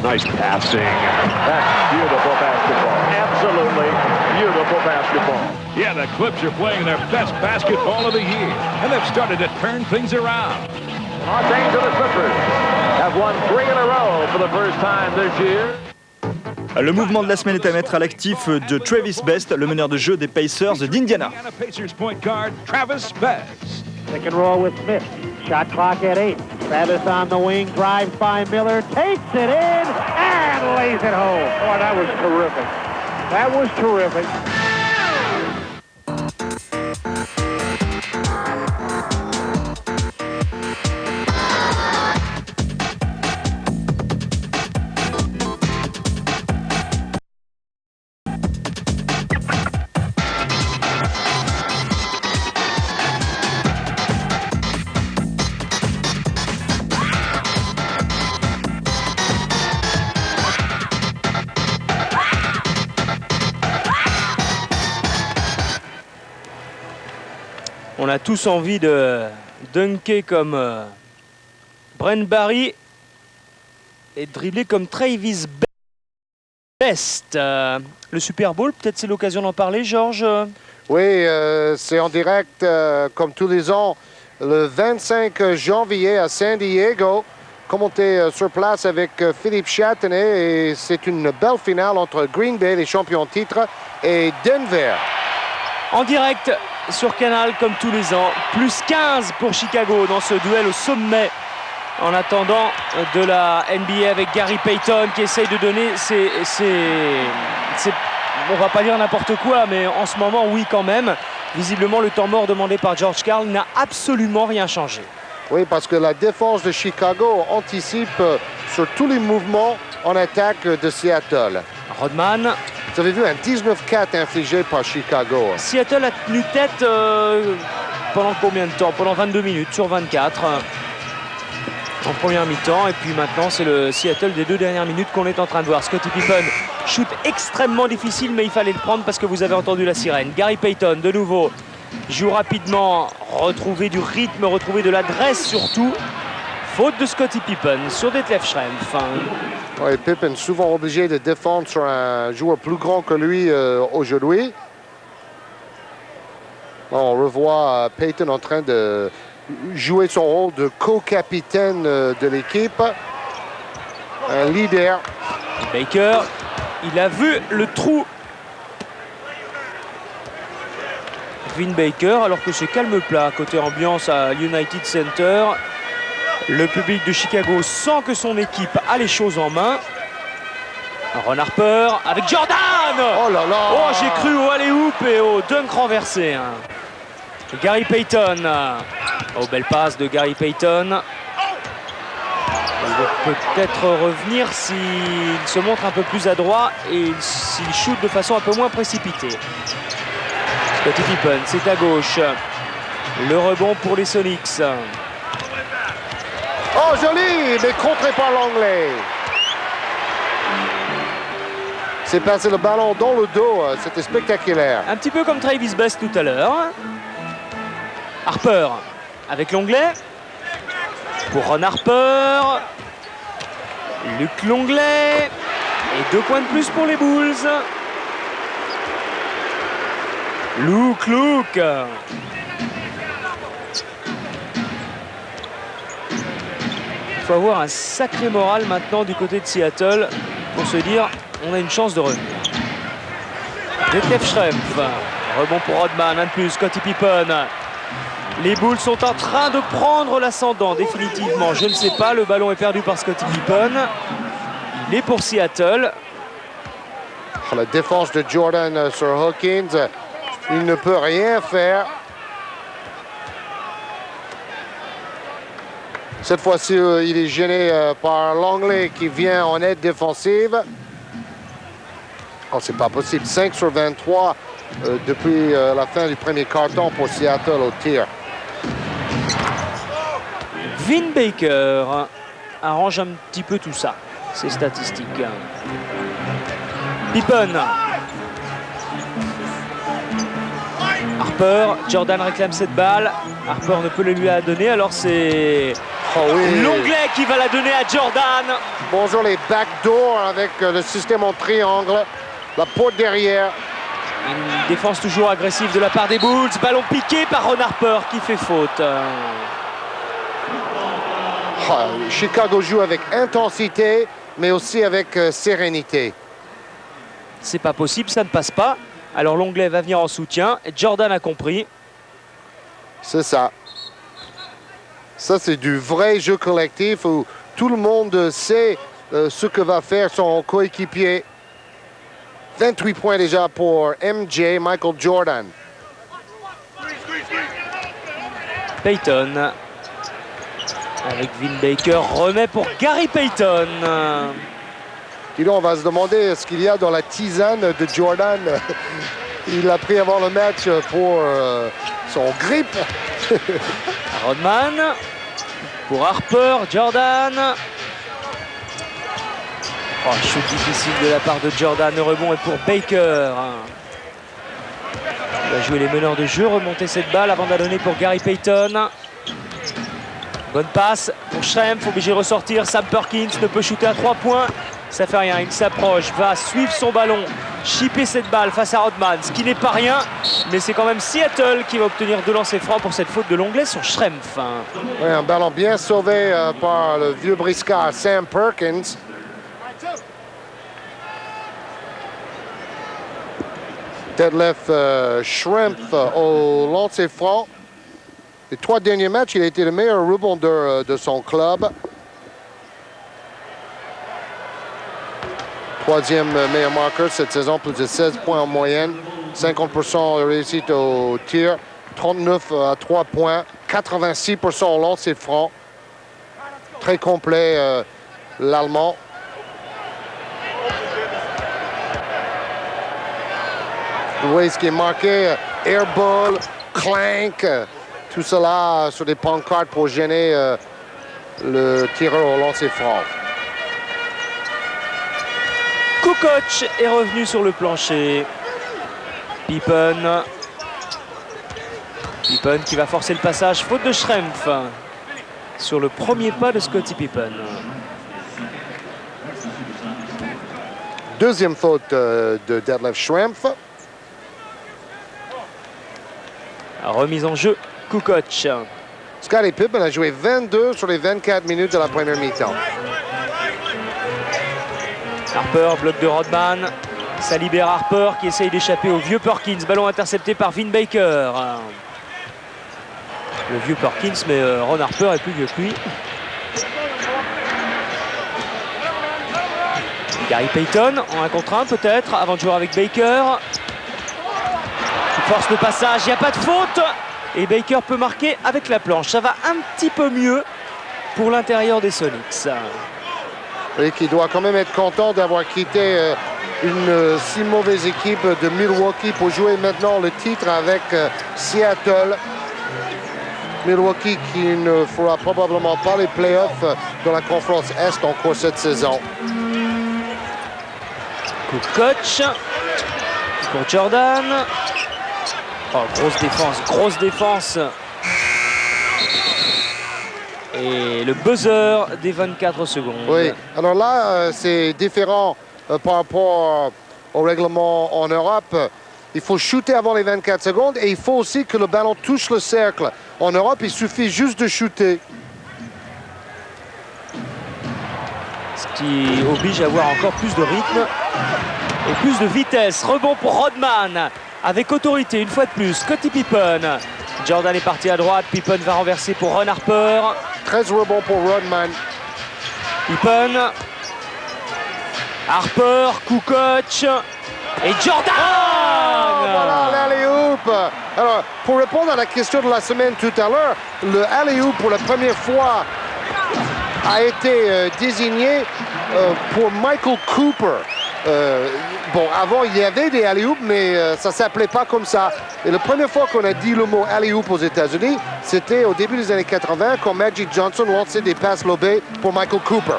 Nice passing. That's beautiful basketball. Absolutely beautiful basketball. Yeah, the Clips are playing their best basketball of the year, and they've started to turn things around. Los Angeles Clippers have won 3 in a row for the first time this year. Le mouvement de la semaine est à mettre à l'actif de Travis Best, le meneur de jeu des Pacers d'Indiana. Pacers point guard Travis Best. Pick and roll with Smith. Shot clock at 8. Travis on the wing, drives by Miller, takes it in, and lays it home. Boy, that was terrific. That was terrific. On a tous envie de dunker comme Brent Barry et de dribbler comme Travis Best. Le Super Bowl, peut-être c'est l'occasion d'en parler, Georges? Oui, c'est en direct, comme tous les ans, le 25 janvier à San Diego. Commenté sur place avec Philippe Châtenay. Et c'est une belle finale entre Green Bay, les champions titres, et Denver. En direct sur Canal comme tous les ans. Plus 15 pour Chicago dans ce duel au sommet en attendant de la NBA avec Gary Payton qui essaye de donner on va pas dire n'importe quoi, mais en ce moment, oui quand même. Visiblement, le temps mort demandé par George Karl n'a absolument rien changé. Oui, parce que la défense de Chicago anticipe sur tous les mouvements en attaque de Seattle. Rodman. Vous avez vu un 19-4 infligé par Chicago. Seattle a tenu tête pendant combien de temps? Pendant 22 minutes sur 24 en première mi-temps. Et puis maintenant, c'est le Seattle des 2 dernières minutes qu'on est en train de voir. Scottie Pippen, shoot extrêmement difficile, mais il fallait le prendre parce que vous avez entendu la sirène. Gary Payton, de nouveau, joue rapidement, retrouver du rythme, retrouver de l'adresse surtout. Faute de Scottie Pippen sur Detlef Schrempf. Oui, Pippen souvent obligé de défendre sur un joueur plus grand que lui aujourd'hui. On revoit Payton en train de jouer son rôle de co-capitaine de l'équipe. Un leader. Baker, il a vu le trou. Vin Baker, alors que c'est calme plat côté ambiance à United Center. Le public de Chicago sent que son équipe a les choses en main. Ron Harper avec Jordan. Oh là là. Oh, j'ai cru au alley-oop et au dunk renversé. Gary Payton. Oh, belle passe de Gary Payton. Il va peut-être revenir s'il se montre un peu plus adroit et s'il shoot de façon un peu moins précipitée. Scottie Pippen, c'est à gauche. Le rebond pour les Sonics. Oh, joli, mais contré par l'anglais. C'est passé le ballon dans le dos, c'était spectaculaire. Un petit peu comme Travis Best tout à l'heure. Harper avec l'onglet. Pour Ron Harper. Luc Longley. Et 2 points de plus pour les Bulls. Luke. Il faut avoir un sacré moral maintenant du côté de Seattle pour se dire on a une chance de revenir. Detlef Schrempf. Rebond pour Rodman, un de plus, Scottie Pippen. Les Bulls sont en train de prendre l'ascendant définitivement. Je ne sais pas, le ballon est perdu par Scottie Pippen. Il est pour Seattle. La défense de Jordan sur Hawkins, il ne peut rien faire. Cette fois-ci, il est gêné par Longley qui vient en aide défensive. Oh, c'est pas possible. 5 sur 23 depuis la fin du premier quart-temps pour Seattle au tir. Vin Baker arrange un petit peu tout ça, ces statistiques. Pippen. Harper, Jordan réclame cette balle. Harper ne peut le lui la donner, alors c'est Longley qui va la donner à Jordan. Bonjour les backdoors avec le système en triangle. La porte derrière. Une défense toujours agressive de la part des Bulls. Ballon piqué par Ron Harper qui fait faute. Chicago joue avec intensité, mais aussi avec sérénité. C'est pas possible, ça ne passe pas. Alors Longley va venir en soutien. Jordan a compris. C'est ça. Ça, c'est du vrai jeu collectif où tout le monde sait ce que va faire son coéquipier. 28 points déjà pour MJ, Michael Jordan. Payton. Avec Vin Baker, remet pour Gary Payton. Et là, on va se demander ce qu'il y a dans la tisane de Jordan. Il a pris avant le match pour son grippe. Rodman. Pour Harper, Jordan. Oh, shoot difficile de la part de Jordan. Le rebond est pour Baker. Il va jouer les meneurs de jeu, remonter cette balle avant de la donner pour Gary Payton. Bonne passe pour Schrempf, obligé de ressortir. Sam Perkins ne peut shooter à 3 points. Ça fait rien, il s'approche, va suivre son ballon, chipper cette balle face à Rodman, ce qui n'est pas rien, mais c'est quand même Seattle qui va obtenir 2 lancers francs pour cette faute de Longley sur Schrempf. Oui, un ballon bien sauvé par le vieux briscard Sam Perkins. Detlef Schrempf au lancer franc. Les 3 derniers matchs, il a été le meilleur rebondeur de son club. 3e meilleur marqueur cette saison, plus de 16 points en moyenne. 50% de réussite au tir, 39 à 3 points, 86% au lancer franc. Très complet, l'Allemand. Vous voyez ce qui est marqué, airball, clank, tout cela sur des pancartes pour gêner le tireur au lancer franc. Kukoc est revenu sur le plancher. Pippen qui va forcer le passage, faute de Schrempf sur le premier pas de Scottie Pippen. Deuxième faute de Detlef Schrempf. Remise en jeu, Kukoc. Scottie Pippen a joué 22 sur les 24 minutes de la première mi-temps. Harper, bloc de Rodman. Ça libère Harper qui essaye d'échapper au vieux Perkins. Ballon intercepté par Vin Baker. Le vieux Perkins, mais Ron Harper est plus vieux que lui. Gary Payton en 1 contre 1 peut-être, avant de jouer avec Baker. Il force le passage, il n'y a pas de faute. Et Baker peut marquer avec la planche. Ça va un petit peu mieux pour l'intérieur des Sonics. Et qui doit quand même être content d'avoir quitté une si mauvaise équipe de Milwaukee pour jouer maintenant le titre avec Seattle. Milwaukee qui ne fera probablement pas les playoffs de la conférence Est encore cette saison. Kukoc pour Jordan. Oh, grosse défense. Et le buzzer des 24 secondes. Oui, alors là, c'est différent par rapport au règlement en Europe. Il faut shooter avant les 24 secondes et il faut aussi que le ballon touche le cercle. En Europe, il suffit juste de shooter. Ce qui oblige à avoir encore plus de rythme et plus de vitesse. Rebond pour Rodman avec autorité une fois de plus. Scottie Pippen. Jordan est parti à droite. Pippen va renverser pour Ron Harper. 13 rebonds pour Rodman. Pippen. Harper, Kukoc et Jordan. Voilà l'alley-oop. Alors, pour répondre à la question de la semaine tout à l'heure, le alley-oop pour la première fois a été désigné pour Michael Cooper. Bon, avant, il y avait des alley-oops, mais ça ne s'appelait pas comme ça. Et la première fois qu'on a dit le mot alley-oop aux États-Unis, c'était au début des années 80, quand Magic Johnson lançait des passes lobées pour Michael Cooper.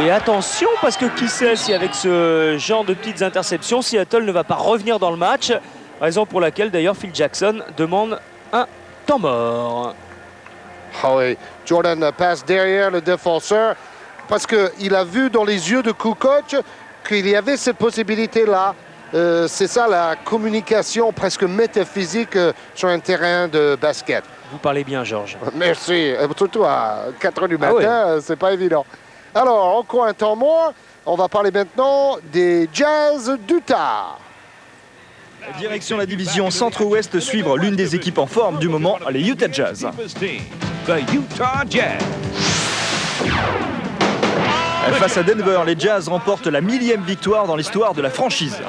Et attention, parce que qui sait si avec ce genre de petites interceptions, Seattle ne va pas revenir dans le match. Raison pour laquelle, d'ailleurs, Phil Jackson demande un temps mort. Ah oui, Jordan passe derrière le défenseur parce qu'il a vu dans les yeux de Kukoc qu'il y avait cette possibilité-là. C'est ça la communication presque métaphysique sur un terrain de basket. Vous parlez bien, Georges. Merci. Surtout à 4 h du matin, c'est pas évident. Alors, encore un temps mort. On va parler maintenant des Jazz d'Utah. Direction la division Centre-Ouest, suivre l'une des équipes en forme du moment, les Utah Jazz. The Utah Jazz. Face à Denver, les Jazz remportent la 1000e victoire dans l'histoire de la franchise.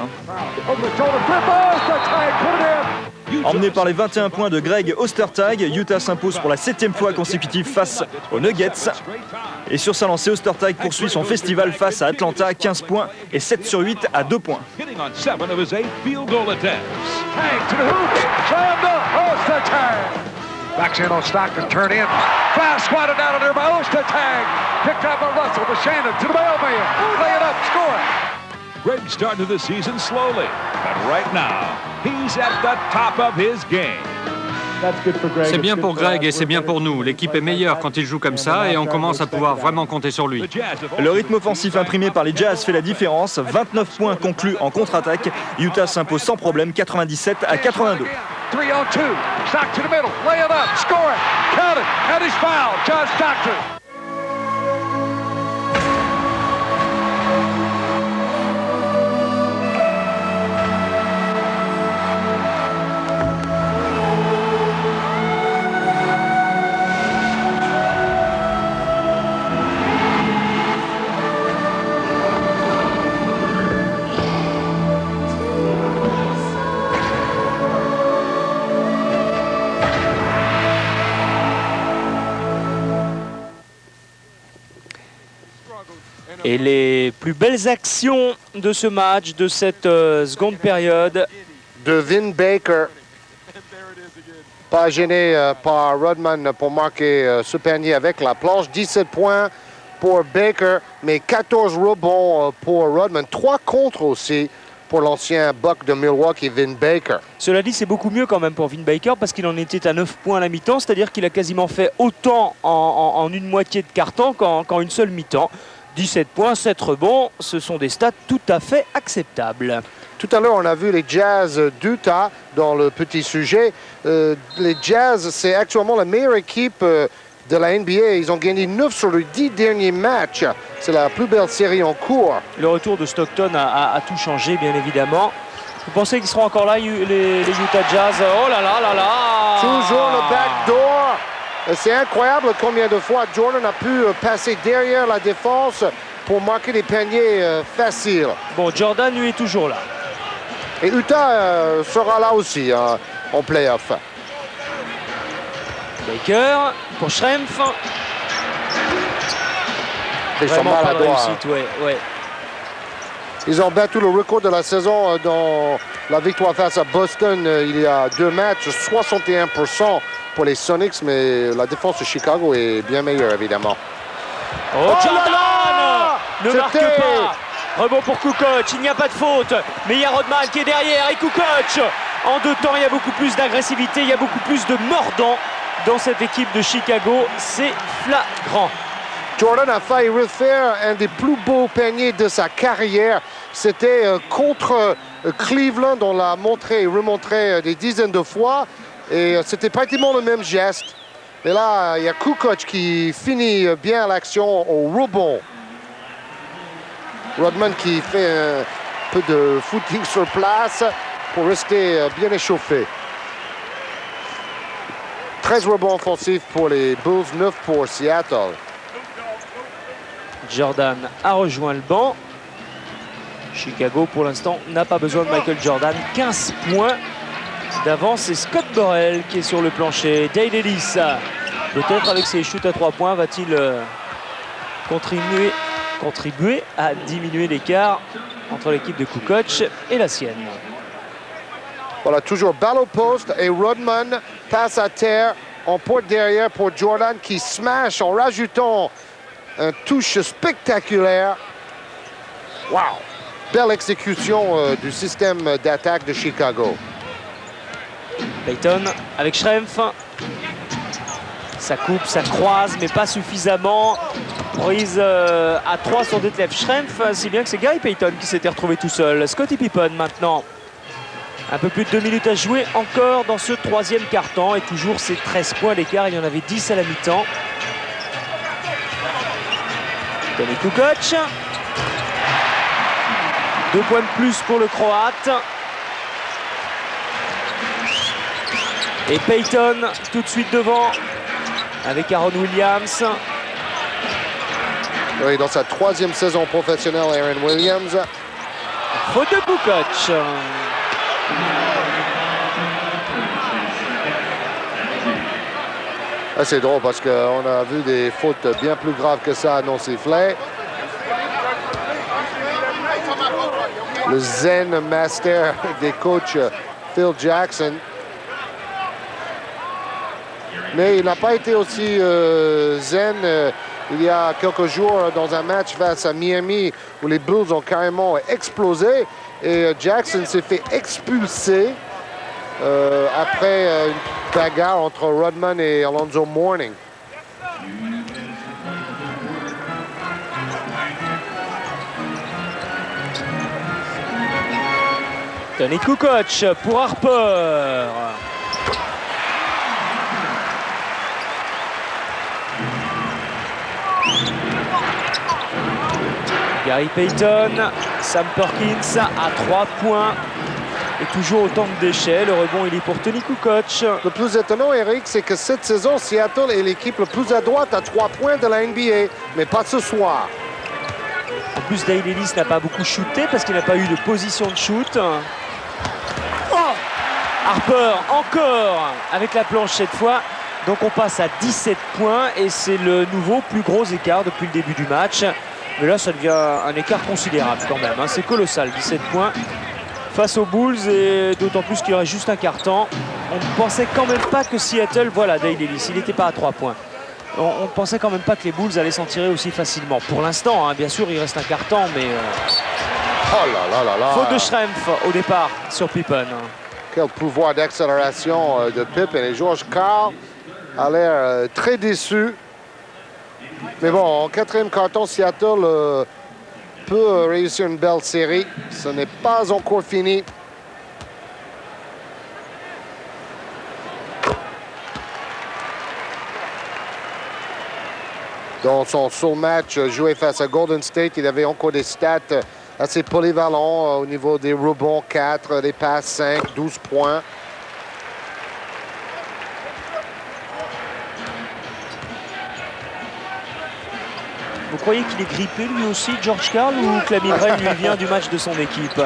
Emmené par les 21 points de Greg Ostertag, Utah s'impose pour la 7e fois consécutive face aux Nuggets. Et sur sa lancée, Ostertag poursuit son festival face à Atlanta, 15 points et 7 sur 8 à 2 points. Backs in on Stockton, turn in. Fast swatted out of there by Ostertag. Picked up by Russell to Shannon, to the mailman. Lay it up, score it. Greg started the season slowly, but right now, he's at the top of his game. C'est bien pour Greg et c'est bien pour nous. L'équipe est meilleure quand il joue comme ça et on commence à pouvoir vraiment compter sur lui. Le rythme offensif imprimé par les Jazz fait la différence. 29 points conclus en contre-attaque. Utah s'impose sans problème 97 à 82. 3 on 2. Stock to the middle. Lay it up. Score it. Count it. And he's fouled. John Stockton. Et les plus belles actions de ce match, de cette seconde période. De Vin Baker. Pas gêné par Rodman pour marquer ce panier avec la planche. 17 points pour Baker, mais 14 rebonds pour Rodman. 3 contres aussi pour l'ancien Buck de Milwaukee, Vin Baker. Cela dit, c'est beaucoup mieux quand même pour Vin Baker parce qu'il en était à 9 points à la mi-temps, c'est-à-dire qu'il a quasiment fait autant en une moitié de quart-temps qu'en une seule mi-temps. 17 points, 7 rebonds, ce sont des stats tout à fait acceptables. Tout à l'heure, on a vu les Jazz d'Utah dans le petit sujet. Les Jazz, c'est actuellement la meilleure équipe de la NBA. Ils ont gagné 9 sur les 10 derniers matchs. C'est la plus belle série en cours. Le retour de Stockton a tout changé, bien évidemment. Vous pensez qu'ils seront encore là, les Utah Jazz? Oh là là là là! Toujours le backdoor. C'est incroyable combien de fois Jordan a pu passer derrière la défense pour marquer des paniers faciles. Bon, Jordan, lui, est toujours là. Et Utah sera là aussi en play-off. Baker pour Schrempf. Ils sont maladroits. Ouais. Ils ont battu le record de la saison dans la victoire face à Boston il y a 2 matchs, 61% pour les Sonics, mais la défense de Chicago est bien meilleure, évidemment. Oh, Jordan ne marque pas. Rebond pour Kukoc, il n'y a pas de faute, mais il y a Rodman qui est derrière et Kukoc. En 2 temps, il y a beaucoup plus d'agressivité, il y a beaucoup plus de mordants dans cette équipe de Chicago. C'est flagrant. Jordan a failli refaire un des plus beaux paniers de sa carrière. C'était contre Cleveland, on l'a montré et remontré des dizaines de fois. Et c'était pratiquement le même geste. Mais là, il y a Kukoc qui finit bien l'action au rebond. Rodman qui fait un peu de footing sur place pour rester bien échauffé. 13 rebonds offensifs pour les Bulls, 9 pour Seattle. Jordan a rejoint le banc. Chicago, pour l'instant, n'a pas besoin de Michael Jordan. 15 points d'avance. C'est Scott Burrell qui est sur le plancher. Dale Ellis, peut-être avec ses shoots à 3 points, va-t-il contribuer à diminuer l'écart entre l'équipe de Kukoc et la sienne. Voilà, toujours balle au poste et Rodman passe à terre. On porte derrière pour Jordan qui smash en rajoutant une touche spectaculaire. Wow! Belle exécution du système d'attaque de Chicago. Payton avec Schrempf. Ça coupe, ça croise, mais pas suffisamment. Prise à 3 sur Detlef Schrempf, si bien que c'est Gary Payton qui s'était retrouvé tout seul. Scottie Pippen maintenant. Un peu plus de 2 minutes à jouer encore dans ce 3e quart-temps. Et toujours ces 13 points d'écart. Il y en avait 10 à la mi-temps. Tony Kukoc. 2 points de plus pour le Croate. Et Payton tout de suite devant avec Aaron Williams. Oui, dans sa 3e saison professionnelle, Aaron Williams. Faute de Kukoc. C'est drôle parce qu'on a vu des fautes bien plus graves que ça non sifflées. Le zen master des coachs Phil Jackson. Mais il n'a pas été aussi zen il y a quelques jours dans un match face à Miami où les Bulls ont carrément explosé et Jackson s'est fait expulser après une bagarre entre Rodman et Alonzo Mourning. Tony Kukoc pour Harper. Gary Payton, Sam Perkins à 3 points. Et toujours autant de déchets. Le rebond, il est pour Tony Kukoc. Le plus étonnant, Eric, c'est que cette saison, Seattle est l'équipe la plus à droite à 3 points de la NBA. Mais pas ce soir. En plus, Dale Ellis n'a pas beaucoup shooté parce qu'il n'a pas eu de position de shoot. Harper encore avec la planche cette fois. Donc on passe à 17 points et c'est le nouveau plus gros écart depuis le début du match. Mais là, ça devient un écart considérable quand même. Hein. C'est colossal, 17 points face aux Bulls, et d'autant plus qu'il reste juste un quart-temps. On ne pensait quand même pas que Seattle, voilà Dale Ellis, il n'était pas à 3 points. On ne pensait quand même pas que les Bulls allaient s'en tirer aussi facilement. Pour l'instant, hein, bien sûr, il reste un quart-temps, mais... Oh là là là là! Faute de Schrempf au départ sur Pippen. Quel pouvoir d'accélération de Pippen. Et George Karl a l'air très déçu. Mais bon, en quatrième quart-temps, Seattle peut réussir une belle série. Ce n'est pas encore fini. Dans son sole match joué face à Golden State, il avait encore des stats assez polyvalents au niveau des rebonds, 4, des passes 5, 12 points. Vous croyez qu'il est grippé lui aussi, George Karl, ou que la migraine lui vient du match de son équipe?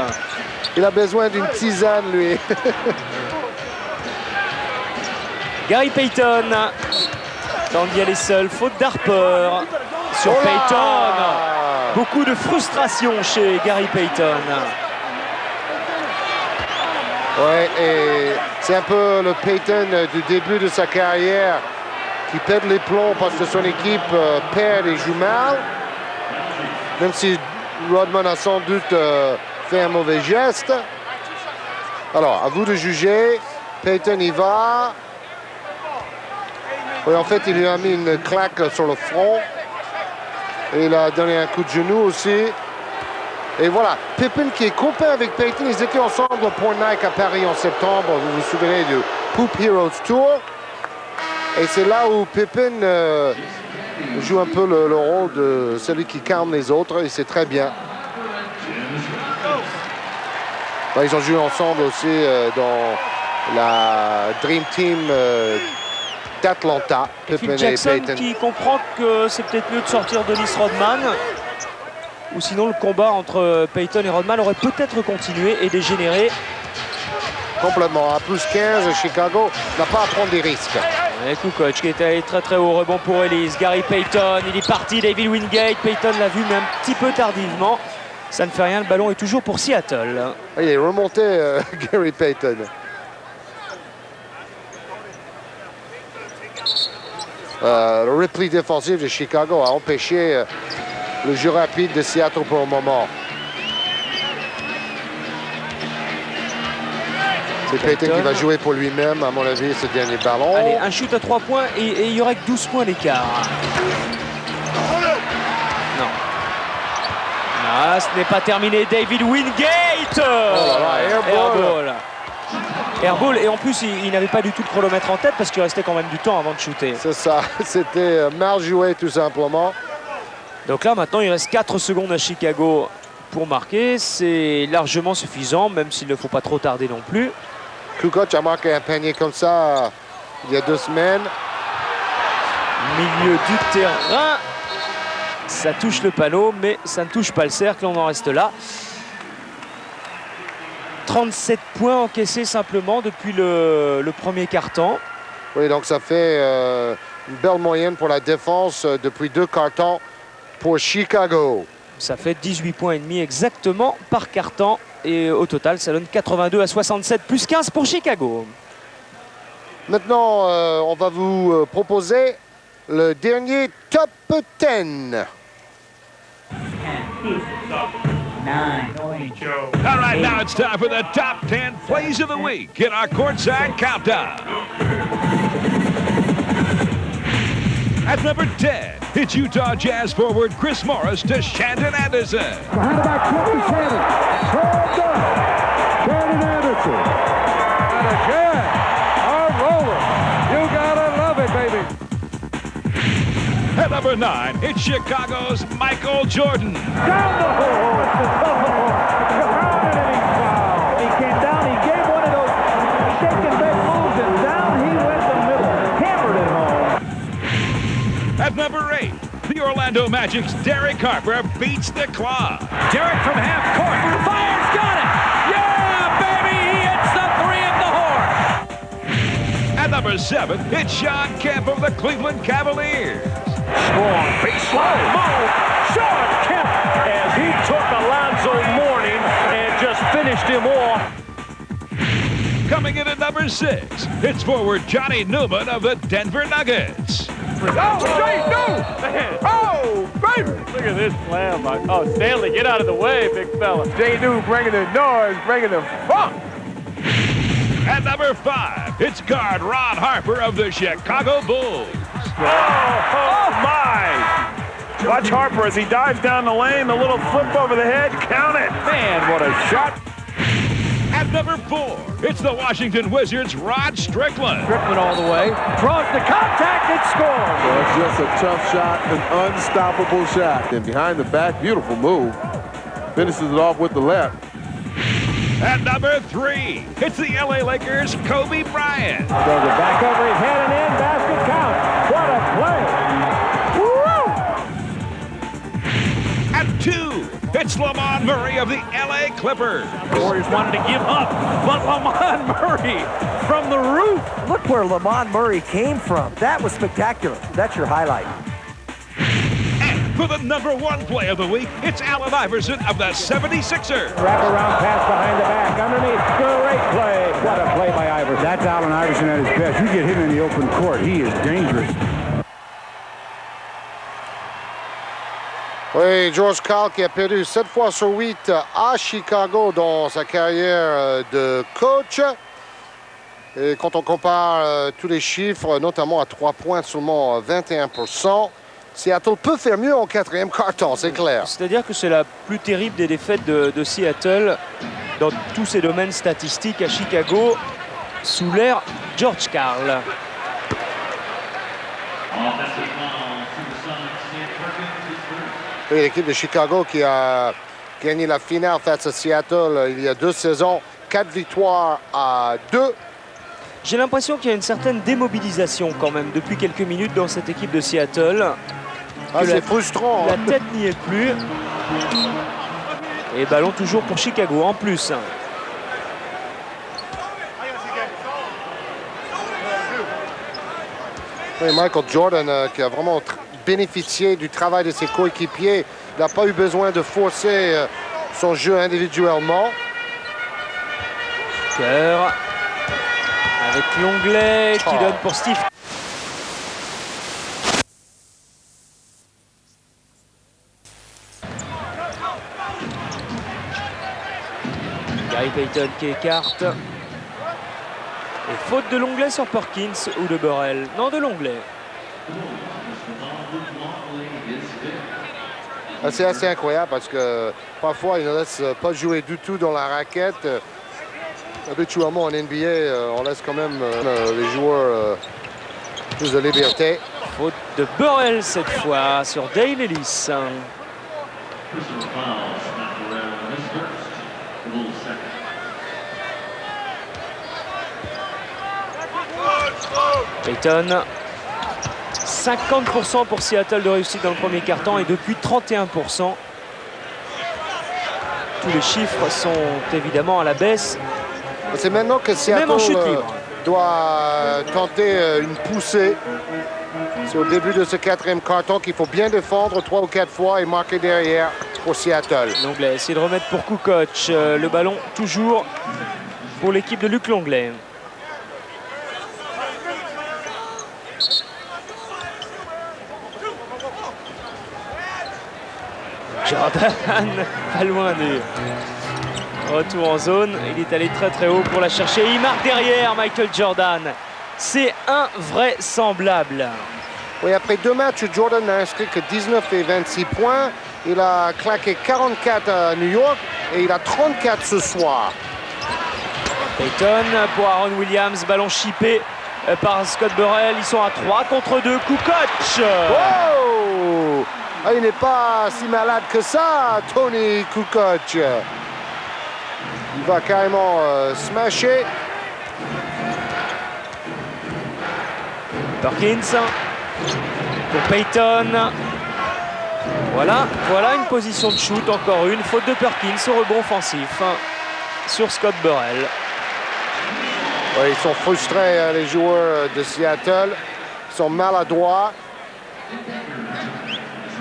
Il a besoin d'une tisane, lui. Gary Payton tente d'y aller seul, faute d'Harper sur Payton. Beaucoup de frustration chez Gary Payton. Ouais, et c'est un peu le Payton du début de sa carrière qui pète les plombs parce que son équipe perd et joue mal. Même si Rodman a sans doute fait un mauvais geste. Alors, à vous de juger. Payton y va. Oui, en fait, il lui a mis une claque sur le front. Et il a donné un coup de genou aussi. Et voilà, Pippen qui est copain avec Payton. Ils étaient ensemble au Point Nike à Paris en septembre. Vous vous souvenez du Hoop Heroes Tour. Et c'est là où Pippen joue un peu le rôle de celui qui calme les autres. Et c'est très bien. Ils ont joué ensemble aussi dans la Dream Team d'Atlanta. Phil Jackson qui comprend que c'est peut-être mieux de sortir Dennis Rodman. Ou sinon le combat entre Payton et Rodman aurait peut-être continué et dégénéré. Complètement. À plus 15, Chicago n'a pas à prendre des risques. Et Kukoc qui est allé très très haut, rebond pour Ellis. Gary Payton, il est parti, David Wingate. Payton l'a vu mais un petit peu tardivement. Ça ne fait rien, le ballon est toujours pour Seattle. Il est remonté, Gary Payton. Le repli défensif de Chicago a empêché le jeu rapide de Seattle pour le moment. C'est Payton qui va jouer pour lui-même, à mon avis, ce dernier ballon. Allez, un shoot à 3 points et il y aurait que 12 points d'écart. Non. Ah, ce n'est pas terminé. David Wingate. Airball. Airball. Et en plus, il n'avait pas du tout le chronomètre en tête parce qu'il restait quand même du temps avant de shooter. C'est ça. C'était mal joué, tout simplement. Donc là, maintenant, il reste 4 secondes à Chicago pour marquer. C'est largement suffisant, même s'il ne faut pas trop tarder non plus. Kukoc a marqué un panier comme ça il y a 2 semaines. Milieu du terrain. Ça touche le panneau, mais ça ne touche pas le cercle. On en reste là. 37 points encaissés simplement depuis le premier quart-temps. Oui, donc ça fait une belle moyenne pour la défense depuis 2 quart-temps pour Chicago. Ça fait 18 points et demi exactement par quart-temps. Et au total, ça donne 82 à 67, plus 15 pour Chicago. Maintenant, on va vous proposer le dernier top 10. All right, now it's time for the top 10 plays of the week in our courtside countdown. At number 10, it's Utah Jazz forward Chris Morris to Shandon Anderson. Behind the back, Quentin Shannon. Hold up. Shandon Anderson. That is good. Our roller. You gotta love it, baby. At number 9, it's Chicago's Michael Jordan. Down the hole. He came down, he gave one of those shake and bake moves, and down he went the middle. Hammered it home. At number 8, the Orlando Magic's Derek Harper beats the Claw. Derek from half court. Fires, got it. Yeah, baby, he hits the 3 of the horn. At number 7, it's Sean Kemp of the Cleveland Cavaliers. Strong, big slow, move. Sean Kemp as he took Alonzo Mourning and just finished him off. Coming in at number 6, it's forward Johnny Newman of the Denver Nuggets. Oh, Jay, no! Oh, baby! Look at this slam. Oh, Stanley, get out of the way, big fella. Jay New bringing the noise, bringing the funk. At number 5, it's guard Ron Harper of the Chicago Bulls. Oh, my! Watch Harper as he dives down the lane, the little flip over the head. Count it. Man, what a shot. At number 4, it's the Washington Wizards' Rod Strickland. Strickland all the way. Draws the contact and scores. Well, it's just a tough shot, an unstoppable shot. And behind the back, beautiful move. Finishes it off with the left. At number 3, it's the LA Lakers' Kobe Bryant. Throws it back over his head and in. Basket count. What a play. At 2, it's Lamont Murray of the LA Clippers. The Warriors wanted to give up, but Lamont Murray from the roof. Look where Lamont Murray came from. That was spectacular. That's your highlight. And for the number 1 play of the week, it's Allen Iverson of the 76ers. Wraparound pass behind the back. Underneath. Great play. What a play by Iverson. That's Allen Iverson at his best. You get him in the open court, he is dangerous. Oui, George Karl qui a perdu 7 fois sur 8 à Chicago dans sa carrière de coach. Et quand on compare tous les chiffres, notamment à 3 points, seulement 21%, Seattle peut faire mieux en 4e quart-temps, c'est clair. C'est-à-dire que c'est la plus terrible des défaites de Seattle dans tous ces domaines statistiques à Chicago sous l'ère George Karl. Oui, l'équipe de Chicago qui a gagné la finale face à Seattle il y a 2 saisons, 4 victoires à 2. J'ai l'impression qu'il y a une certaine démobilisation quand même depuis quelques minutes dans cette équipe de Seattle. C'est frustrant. La tête n'y est plus. Et ballon toujours pour Chicago en plus. Oui, Michael Jordan qui a vraiment bénéficié du travail de ses coéquipiers. Il n'a pas eu besoin de forcer son jeu individuellement. Cœur avec l'onglet qui donne pour Steve. Gary Payton qui écarte. Et faute de l'onglet sur Perkins ou de Burrell. Non, de l'onglet. C'est assez incroyable parce que parfois ils ne laissent pas jouer du tout dans la raquette. Habituellement en NBA, on laisse quand même les joueurs plus de liberté. Faute de Burrell cette fois sur Dale Ellis. Payton, 50% pour Seattle de réussite dans le premier quart-temps et depuis 31%. Tous les chiffres sont évidemment à la baisse. C'est maintenant que Seattle doit tenter une poussée. C'est au début de ce 4e quart-temps qu'il faut bien défendre 3 ou 4 fois et marquer derrière pour Seattle. Longley essaie de remettre pour Kukoc. Le ballon toujours pour l'équipe de Luc Longley. Jordan, pas loin du retour en zone. Il est allé très très haut pour la chercher. Il marque derrière Michael Jordan. C'est invraisemblable. Oui, après 2 matchs, Jordan n'a inscrit que 19 et 26 points. Il a claqué 44 à New York et il a 34 ce soir. Payton pour Aaron Williams. Ballon chippé par Scott Burrell. Ils sont à 3 contre 2. Kukoc. Wow! Ah, il n'est pas si malade que ça, Tony Kukoc. Il va carrément smasher. Perkins pour Payton. Voilà une position de shoot, encore une. Faute de Perkins au rebond offensif sur Scott Burrell. Ouais, ils sont frustrés, les joueurs de Seattle. Ils sont maladroits.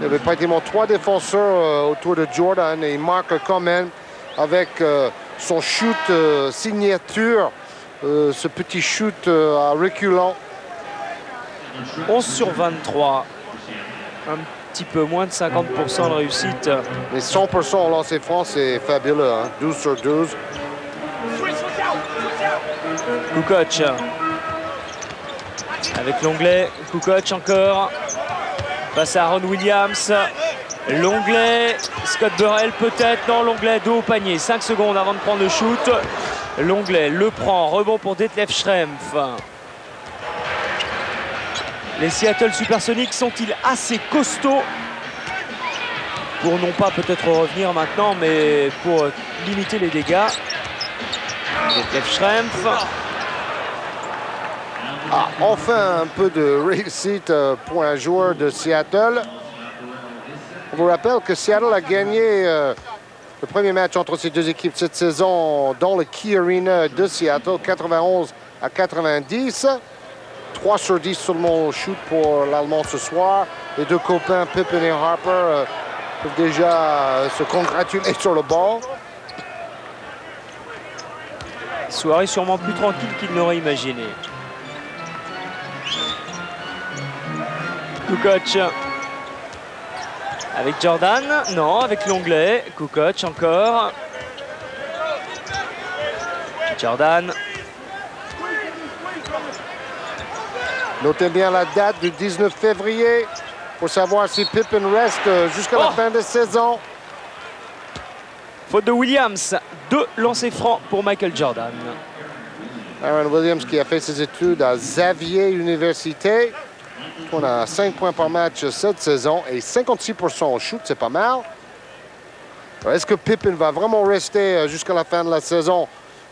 Il y avait pratiquement 3 défenseurs autour de Jordan et il marque quand même avec son shoot signature, ce petit shoot à reculant. 11 sur 23. Un petit peu moins de 50% de réussite. Mais 100% au lancer franc, c'est fabuleux. Hein? 12 sur 12. Kukoc. Avec l'onglet. Kukoc encore. Passe à Aaron Williams. L'onglet. Scott Burrell peut-être. Non, l'onglet dos au panier. 5 secondes avant de prendre le shoot. L'onglet le prend. Rebond pour Detlef Schrempf. Les Seattle Supersonics sont-ils assez costauds pour non pas peut-être revenir maintenant, mais pour limiter les dégâts? Detlef Schrempf. Ah, enfin un peu de réussite pour un joueur de Seattle. On vous rappelle que Seattle a gagné le premier match entre ces deux équipes cette saison dans le Key Arena de Seattle, 91-90. 3 sur 10 seulement au shoot pour l'Allemand ce soir. Les deux copains, Pippen et Harper, peuvent déjà se congratuler sur le ball. Soirée sûrement plus tranquille qu'il n'aurait imaginé. Kukoc. Avec Jordan. Non, avec l'onglet. Kukoc encore. Jordan. Notez bien la date du 19 février pour savoir si Pippen reste jusqu'à la fin de saison. Faute de Williams. 2 lancers francs pour Michael Jordan. Aaron Williams qui a fait ses études à Xavier Université. On a 5 points par match cette saison et 56% au shoot, c'est pas mal. Est-ce que Pippen va vraiment rester jusqu'à la fin de la saison?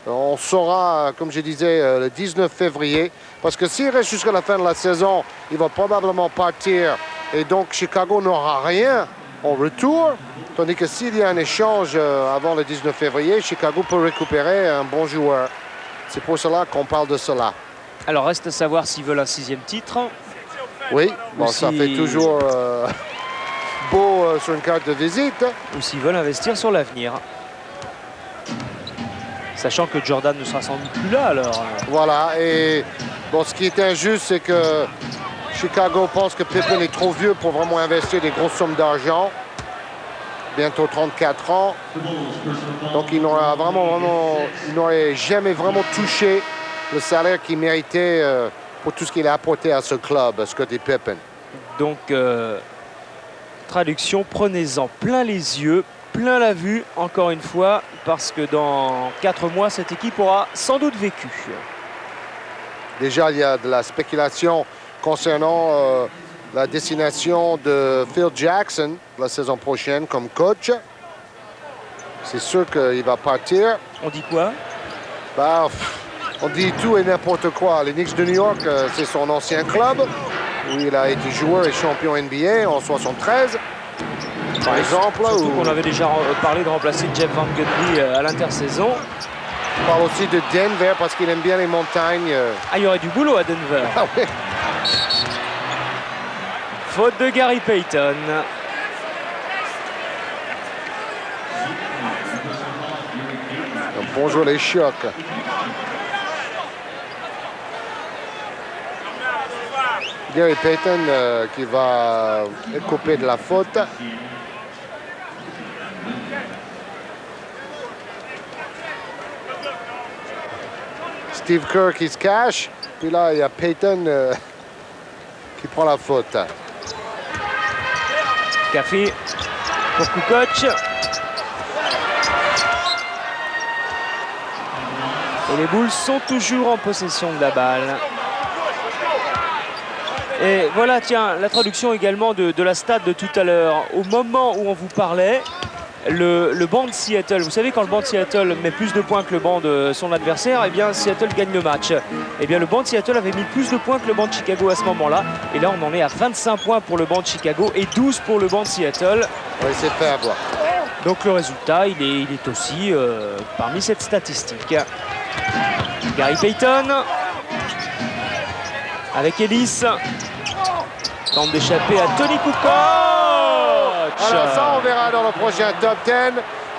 On saura, comme je disais, le 19 février. Parce que s'il reste jusqu'à la fin de la saison, il va probablement partir. Et donc, Chicago n'aura rien en retour. Tandis que s'il y a un échange avant le 19 février, Chicago peut récupérer un bon joueur. C'est pour cela qu'on parle de cela. Alors, reste à savoir s'ils veulent un 6e titre. Oui, bon, ça fait toujours beau sur une carte de visite. Ou s'ils veulent investir sur l'avenir. Sachant que Jordan ne sera sans doute plus là, alors. Voilà, et bon, ce qui est injuste, c'est que Chicago pense que Pippen est trop vieux pour vraiment investir des grosses sommes d'argent. Bientôt 34 ans. Donc, il n'aurait jamais vraiment touché le salaire qu'il méritait pour tout ce qu'il a apporté à ce club, Scottie Pippen. Donc, traduction, prenez-en plein les yeux, plein la vue, encore une fois, parce que dans 4 mois, cette équipe aura sans doute vécu. Déjà, il y a de la spéculation concernant la destination de Phil Jackson la saison prochaine comme coach. C'est sûr qu'il va partir. On dit quoi? Bah, on dit tout et n'importe quoi. Les Knicks de New York, c'est son ancien club, où il a été joueur et champion NBA en 73. Par exemple. Surtout qu'on avait déjà parlé de remplacer Jeff Van Gundy à l'intersaison. On parle aussi de Denver parce qu'il aime bien les montagnes. Ah, il y aurait du boulot à Denver. Ah oui. Faute de Gary Payton. Bonjour les chocs. Gary Payton qui va couper de la faute. Steve Kerr qui se cache. Puis là, il y a Payton qui prend la faute. Café pour Kukoc. Et les Bulls sont toujours en possession de la balle. Et voilà, tiens, la traduction également de la stat de tout à l'heure. Au moment où on vous parlait, le banc de Seattle, vous savez, quand le banc de Seattle met plus de points que le banc de son adversaire, eh bien Seattle gagne le match. Eh bien le banc de Seattle avait mis plus de points que le banc de Chicago à ce moment-là. Et là, on en est à 25 points pour le banc de Chicago et 12 pour le banc de Seattle. On va essayer de faire voir. Donc le résultat, il est aussi parmi cette statistique. Gary Payton avec Ellis. Tente d'échapper à Tony Kukoc. Alors ça, on verra dans le prochain Top 10.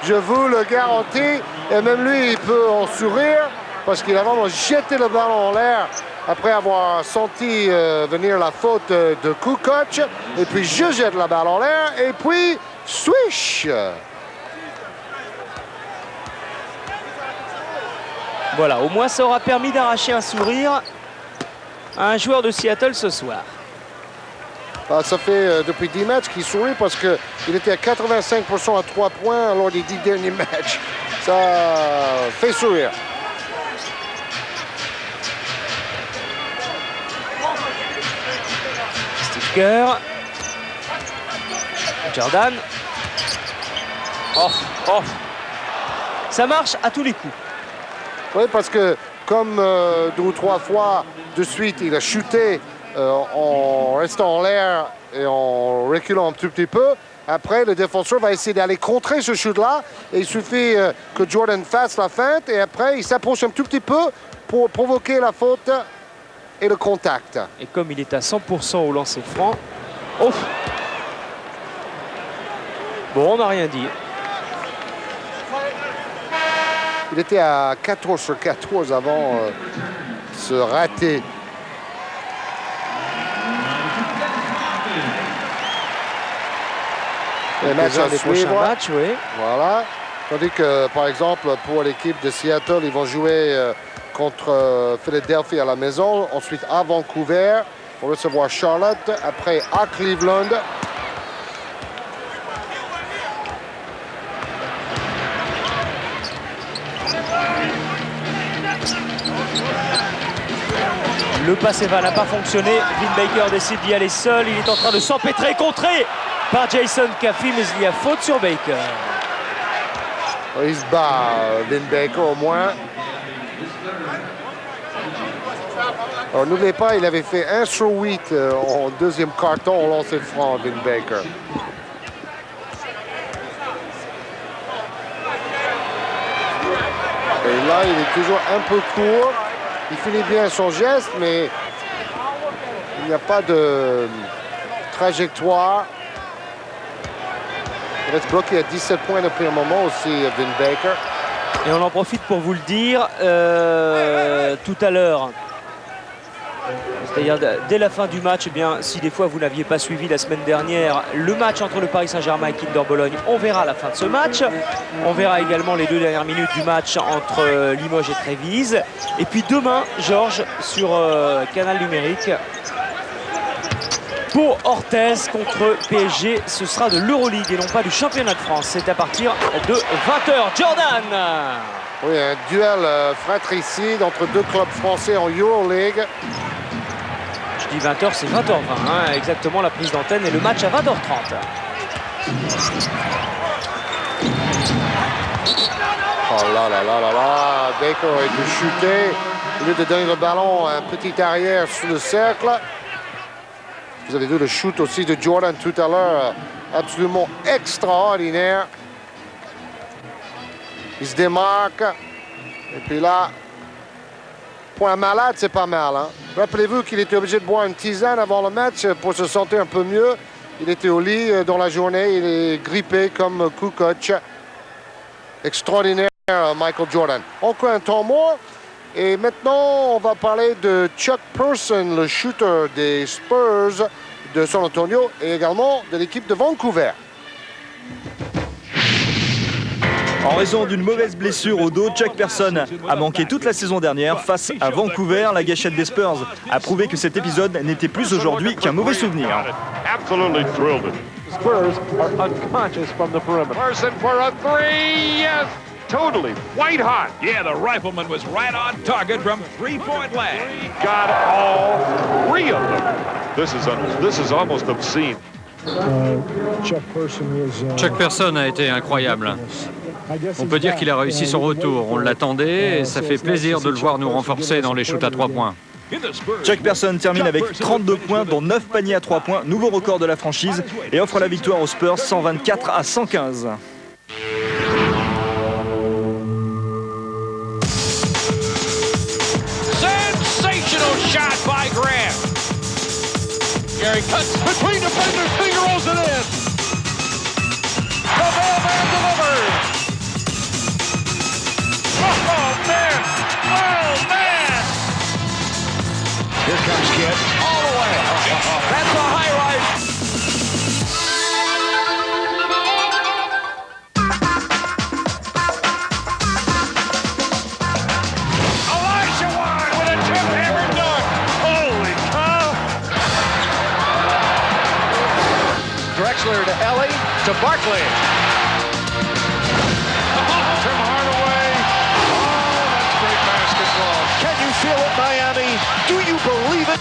Je vous le garantis. Et même lui, il peut en sourire parce qu'il a vraiment jeté le ballon en l'air après avoir senti venir la faute de Kukoc. Et puis, je jette la balle en l'air. Et puis, swish! Voilà, au moins ça aura permis d'arracher un sourire à un joueur de Seattle ce soir. Ça fait depuis 10 matchs qu'il sourit parce qu'il était à 85% à 3 points lors des 10 derniers matchs. Ça fait sourire. Steve Kerr. Jordan. Off. Ça marche à tous les coups. Oui, parce que comme 2 ou 3 fois de suite, il a shooté en restant en l'air et en reculant un tout petit peu. Après, le défenseur va essayer d'aller contrer ce shoot-là. Et il suffit que Jordan fasse la feinte. Et après, il s'approche un tout petit peu pour provoquer la faute et le contact. Et comme il est à 100% au lancer franc. Ouf. Bon, on n'a rien dit. Il était à 14 sur 14 avant ce raté. Les matchs à suivre. Matchs, oui. Voilà. Tandis que, par exemple, pour l'équipe de Seattle, ils vont jouer contre Philadelphie à la maison. Ensuite, à Vancouver, pour recevoir Charlotte. Après, à Cleveland. Le passe-va n'a pas fonctionné. Vin Baker décide d'y aller seul. Il est en train de s'empêtrer, contré par Jason Caffey, mais il y a faute sur Baker. Il se bat, Vin Baker au moins. Alors n'oubliez pas, il avait fait 1 sur 8 en deuxième carton au lancer franc, Vin Baker. Et là, il est toujours un peu court. Il finit bien son geste, mais il n'y a pas de trajectoire. Il reste bloqué à 17 points depuis un moment aussi, Vin Baker. Et on en profite pour vous le dire tout à l'heure. C'est-à-dire dès la fin du match, eh bien, si des fois vous n'aviez pas suivi la semaine dernière le match entre le Paris Saint-Germain et Kinder Bologne, on verra la fin de ce match. On verra également les 2 dernières minutes du match entre Limoges et Trévise. Et puis demain, Georges, sur Canal Numérique, pour Orthez contre PSG, ce sera de l'Euroleague et non pas du championnat de France. C'est à partir de 20h. Jordan! Oui, un duel fratricide entre 2 clubs français en Euroleague. Je dis 20h, c'est 20h20, hein, exactement la prise d'antenne et le match à 20h30. Oh là là là là là, Baker a été chuté. Au lieu de donner le ballon à un petit arrière sous le cercle. Vous avez vu le shoot aussi de Jordan tout à l'heure, absolument extraordinaire. Il se démarque. Et puis là, pour un malade, c'est pas mal. Hein? Rappelez-vous qu'il était obligé de boire une tisane avant le match pour se sentir un peu mieux. Il était au lit dans la journée. Il est grippé comme Kukoc. Extraordinaire, Michael Jordan. Encore un temps mort. Et maintenant, on va parler de Chuck Person, le shooter des Spurs de San Antonio et également de l'équipe de Vancouver. En raison d'une mauvaise blessure au dos, Chuck Person a manqué toute la saison dernière face à Vancouver. La gâchette des Spurs a prouvé que cet épisode n'était plus aujourd'hui qu'un mauvais souvenir. Absolutely thrilled. Spurs are unconscious from the perimeter. Person for a 3, yes! Totally white hot. Yeah, the rifleman was right on target from three-point land. Got all 3 of them. This is almost obscene. Chuck Person a été incroyable. On peut dire qu'il a réussi son retour. On l'attendait et ça fait plaisir de le voir nous renforcer dans les shoots à 3 points. Chuck Person termine avec 32 points, dont 9 paniers à 3 points, nouveau record de la franchise, et offre la victoire aux Spurs 124 à 115. Sensational shot by Grant. Gary cuts between defenders, finger rolls it in. comes Kidd. All the way. That's a highlight. Olajuwon with a tip-hammer dunk. Holy cow. Drexler to Ellie to Barkley. From Hardaway. Oh, that's great basketball. Can you feel it, Miami? Do you believe it?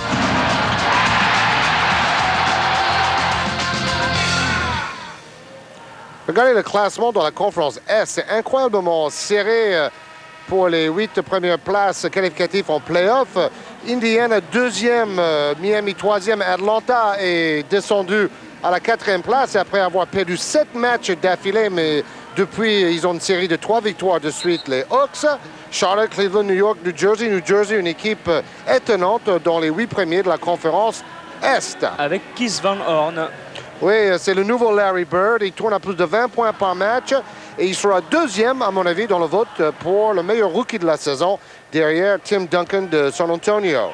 Regardez le classement dans la conférence S. C'est incroyablement serré pour les 8 premières places qualificatives en play-off. Indiana 2e, Miami 3e, Atlanta est descendu à la 4e place après avoir perdu 7 matchs d'affilée, mais depuis, ils ont une série de 3 victoires de suite. Les Hawks, Charlotte, Cleveland, New York, New Jersey. New Jersey, une équipe étonnante dans les 8 premiers de la conférence Est. Avec Keith Van Horn. Oui, c'est le nouveau Larry Bird. Il tourne à plus de 20 points par match. Et il sera 2e, à mon avis, dans le vote pour le meilleur rookie de la saison, derrière Tim Duncan de San Antonio.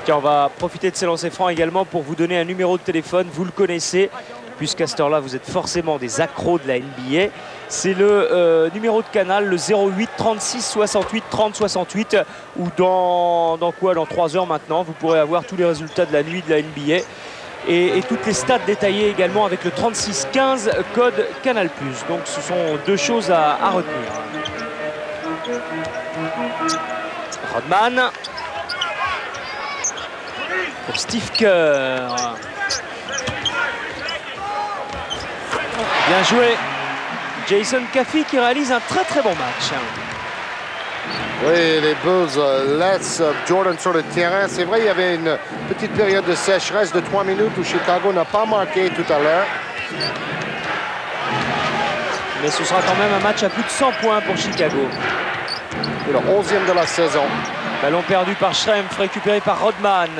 Tiens, on va profiter de ces lancers francs également pour vous donner un numéro de téléphone. Vous le connaissez, puisqu'à cette heure-là, vous êtes forcément des accros de la NBA. C'est le numéro de canal, le 08 36 68 30 68, où dans 3 heures maintenant, vous pourrez avoir tous les résultats de la nuit de la NBA. Et toutes les stats détaillées également avec le 3615 code Canal+. Donc ce sont 2 choses à retenir. Rodman pour Steve Kerr. Bien joué. Jason Caffey qui réalise un très bon match. Oui, les Bulls laissent Jordan sur le terrain. C'est vrai, il y avait une petite période de sécheresse de 3 minutes où Chicago n'a pas marqué tout à l'heure. Mais ce sera quand même un match à plus de 100 points pour Chicago. C'est le 11e de la saison. Ballon perdu par Schrempf, récupéré par Rodman.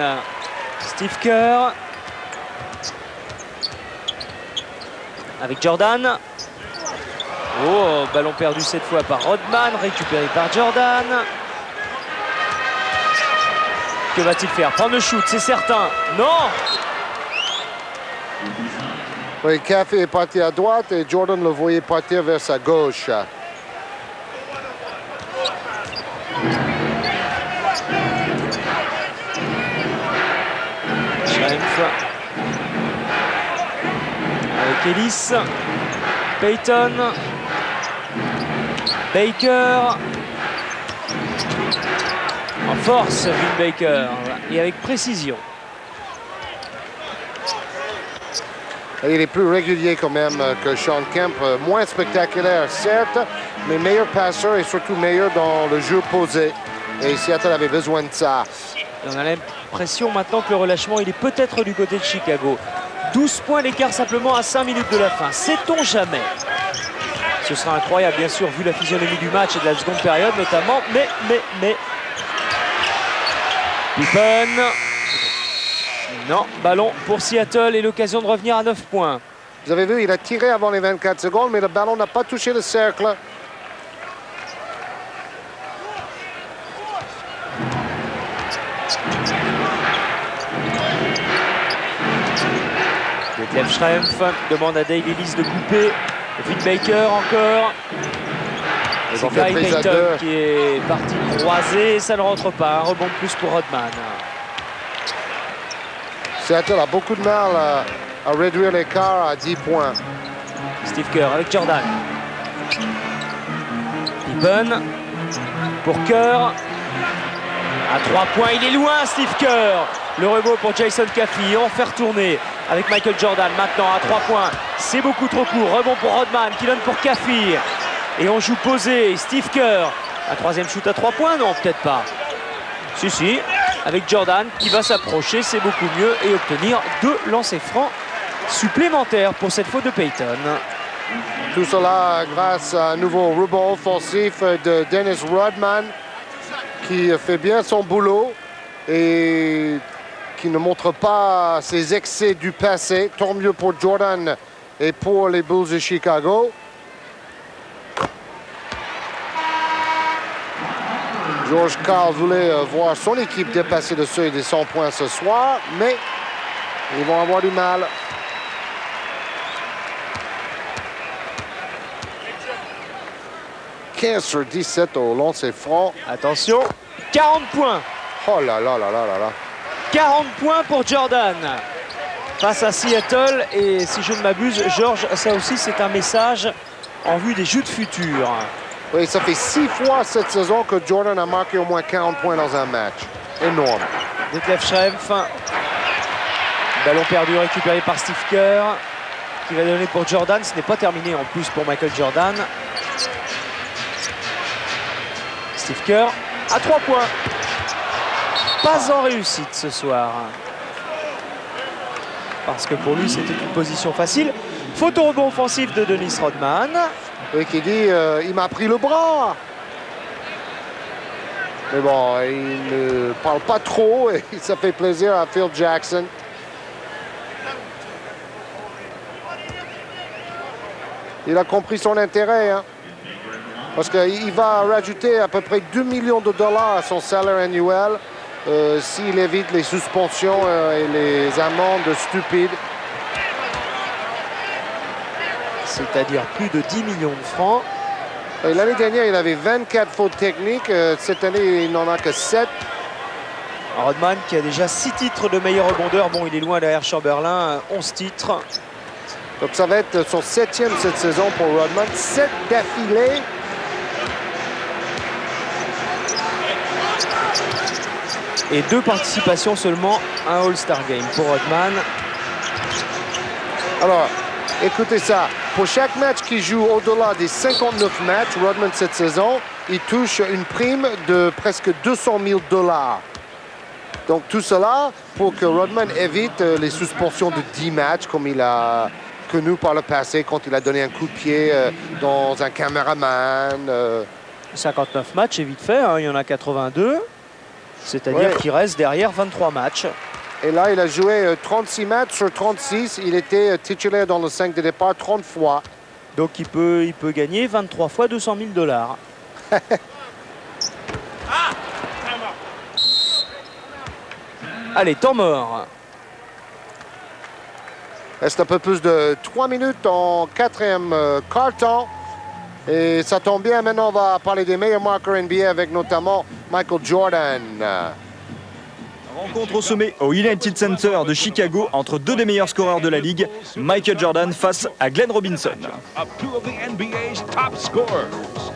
Steve Kerr. Avec Jordan. Oh, ballon perdu cette fois par Rodman, récupéré par Jordan. Que va-t-il faire? Prendre le shoot, c'est certain. Non! Oui, Caffey est parti à droite et Jordan le voyait partir vers sa gauche. Schrempf. Avec Ellis. Payton. Baker. En force, Vin Baker. Et avec précision. Et il est plus régulier quand même que Shawn Kemp. Moins spectaculaire, certes, mais meilleur passeur et surtout meilleur dans le jeu posé. Et Seattle avait besoin de ça. On a l'impression maintenant que le relâchement, il est peut-être du côté de Chicago. 12 points d'écart simplement à 5 minutes de la fin. Sait-on jamais? Ce sera incroyable, bien sûr, vu la physionomie du match et de la seconde période notamment. Mais... Pippen. Non, ballon pour Seattle et l'occasion de revenir à 9 points. Vous avez vu, il a tiré avant les 24 secondes, mais le ballon n'a pas touché le cercle. Detlef Schrempf demande à Dale Ellis de couper. Vin Baker encore. C'est Guy Payton qui est parti croiser. Ça ne rentre pas. Un rebond de plus pour Rodman. Seattle a beaucoup de mal à réduire l'écart à 10 points. Steve Kerr avec Jordan. Pippen pour Kerr. À 3 points, il est loin, Steve Kerr. Le rebond pour Jason Caffey. On fait retourner avec Michael Jordan. Maintenant à 3 points. C'est beaucoup trop court. Rebond pour Rodman qui donne pour Caffey. Et on joue posé. Steve Kerr. Un troisième shoot à 3 points? Non, peut-être pas. Si. Avec Jordan qui va s'approcher. C'est beaucoup mieux. Et obtenir 2 lancers francs supplémentaires pour cette faute de Payton. Tout cela grâce à un nouveau rebond offensif de Dennis Rodman qui fait bien son boulot et qui ne montre pas ses excès du passé. Tant mieux pour Jordan et pour les Bulls de Chicago. George Karl voulait voir son équipe dépasser le seuil des 100 points ce soir, mais ils vont avoir du mal. « 15/17 au lancer franc. » Attention, 40 points. Oh là là là là là là. 40 points pour Jordan face à Seattle. Et si je ne m'abuse, Georges, ça aussi c'est un message en vue des joutes futures. Oui, ça fait 6 fois cette saison que Jordan a marqué au moins 40 points dans un match. Énorme. Detlef Schrempf. Ballon perdu récupéré par Steve Kerr qui va donner pour Jordan. Ce n'est pas terminé en plus pour Michael Jordan. Steve Kerr à 3 points. Pas en réussite ce soir. Parce que pour lui, c'était une position facile. Photo rebond offensif de Dennis Rodman. Oui, qui dit il m'a pris le bras. Mais bon, il ne parle pas trop et ça fait plaisir à Phil Jackson. Il a compris son intérêt, hein, parce qu'il va rajouter à peu près 2 millions de dollars à son salaire annuel s'il évite les suspensions et les amendes stupides. C'est-à-dire plus de 10 millions de francs. L'année dernière, il avait 24 fautes techniques. Cette année, il n'en a que 7. Rodman qui a déjà 6 titres de meilleur rebondeur. Bon, il est loin derrière Chamberlain, 11 titres. Donc ça va être son 7e cette saison pour Rodman. 7 d'affilée. Et 2 participations seulement à un All-Star Game pour Rodman. Alors, écoutez ça. Pour chaque match qu'il joue au-delà des 59 matchs, Rodman cette saison, il touche une prime de presque 200 000 dollars. Donc tout cela pour que Rodman évite les suspensions de 10 matchs comme il a connu par le passé quand il a donné un coup de pied dans un caméraman. 59 matchs, c'est vite fait, hein, il y en a 82. C'est-à-dire qu'il reste derrière 23 matchs. Et là, il a joué 36 matchs sur 36. Il était titulaire dans le 5 de départ 30 fois. Donc il peut gagner 23 fois 200 000 dollars. Allez, temps mort. Reste un peu plus de 3 minutes en 4e quart-temps. Et ça tombe bien, maintenant on va parler des meilleurs marqueurs NBA avec notamment Michael Jordan. Rencontre au sommet au United Center de Chicago entre 2 des meilleurs scoreurs de la ligue, Michael Jordan face à Glenn Robinson. Of 2 of the NBA's top scorers.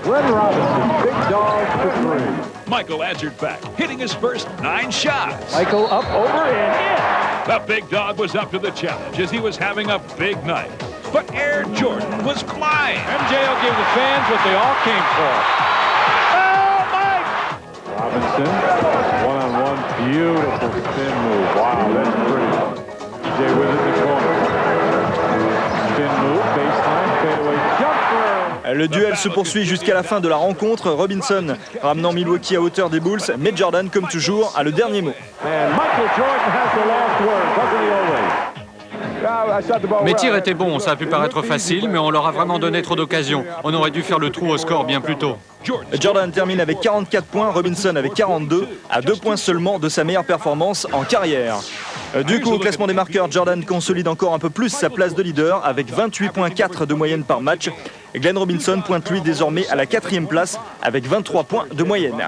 Glenn Robinson, big dog for 3. Michael answered back, hitting his first 9 shots. Michael up, over, and in. The big dog was up to the challenge as he was having a big night. But Air Jordan was flying. MJO gave the fans what they all came for. Oh, Mike! Robinson, one-on-one, beautiful spin move. Wow, that's pretty. Jay with it in the corner. Spin move, baseline, fadeaway jumper. Le duel se poursuit jusqu'à la fin de la rencontre. Robinson ramenant Milwaukee à hauteur des Bulls, mais Jordan, comme toujours, a le dernier mot. And Michael Jordan has the last word, doesn't he always? Mes tirs étaient bons, ça a pu paraître facile, mais on leur a vraiment donné trop d'occasions. On aurait dû faire le trou au score bien plus tôt. Jordan termine avec 44 points, Robinson avec 42, à 2 points seulement de sa meilleure performance en carrière. Du coup, au classement des marqueurs, Jordan consolide encore un peu plus sa place de leader avec 28,4 de moyenne par match. Glenn Robinson pointe lui désormais à la 4e place avec 23 points de moyenne.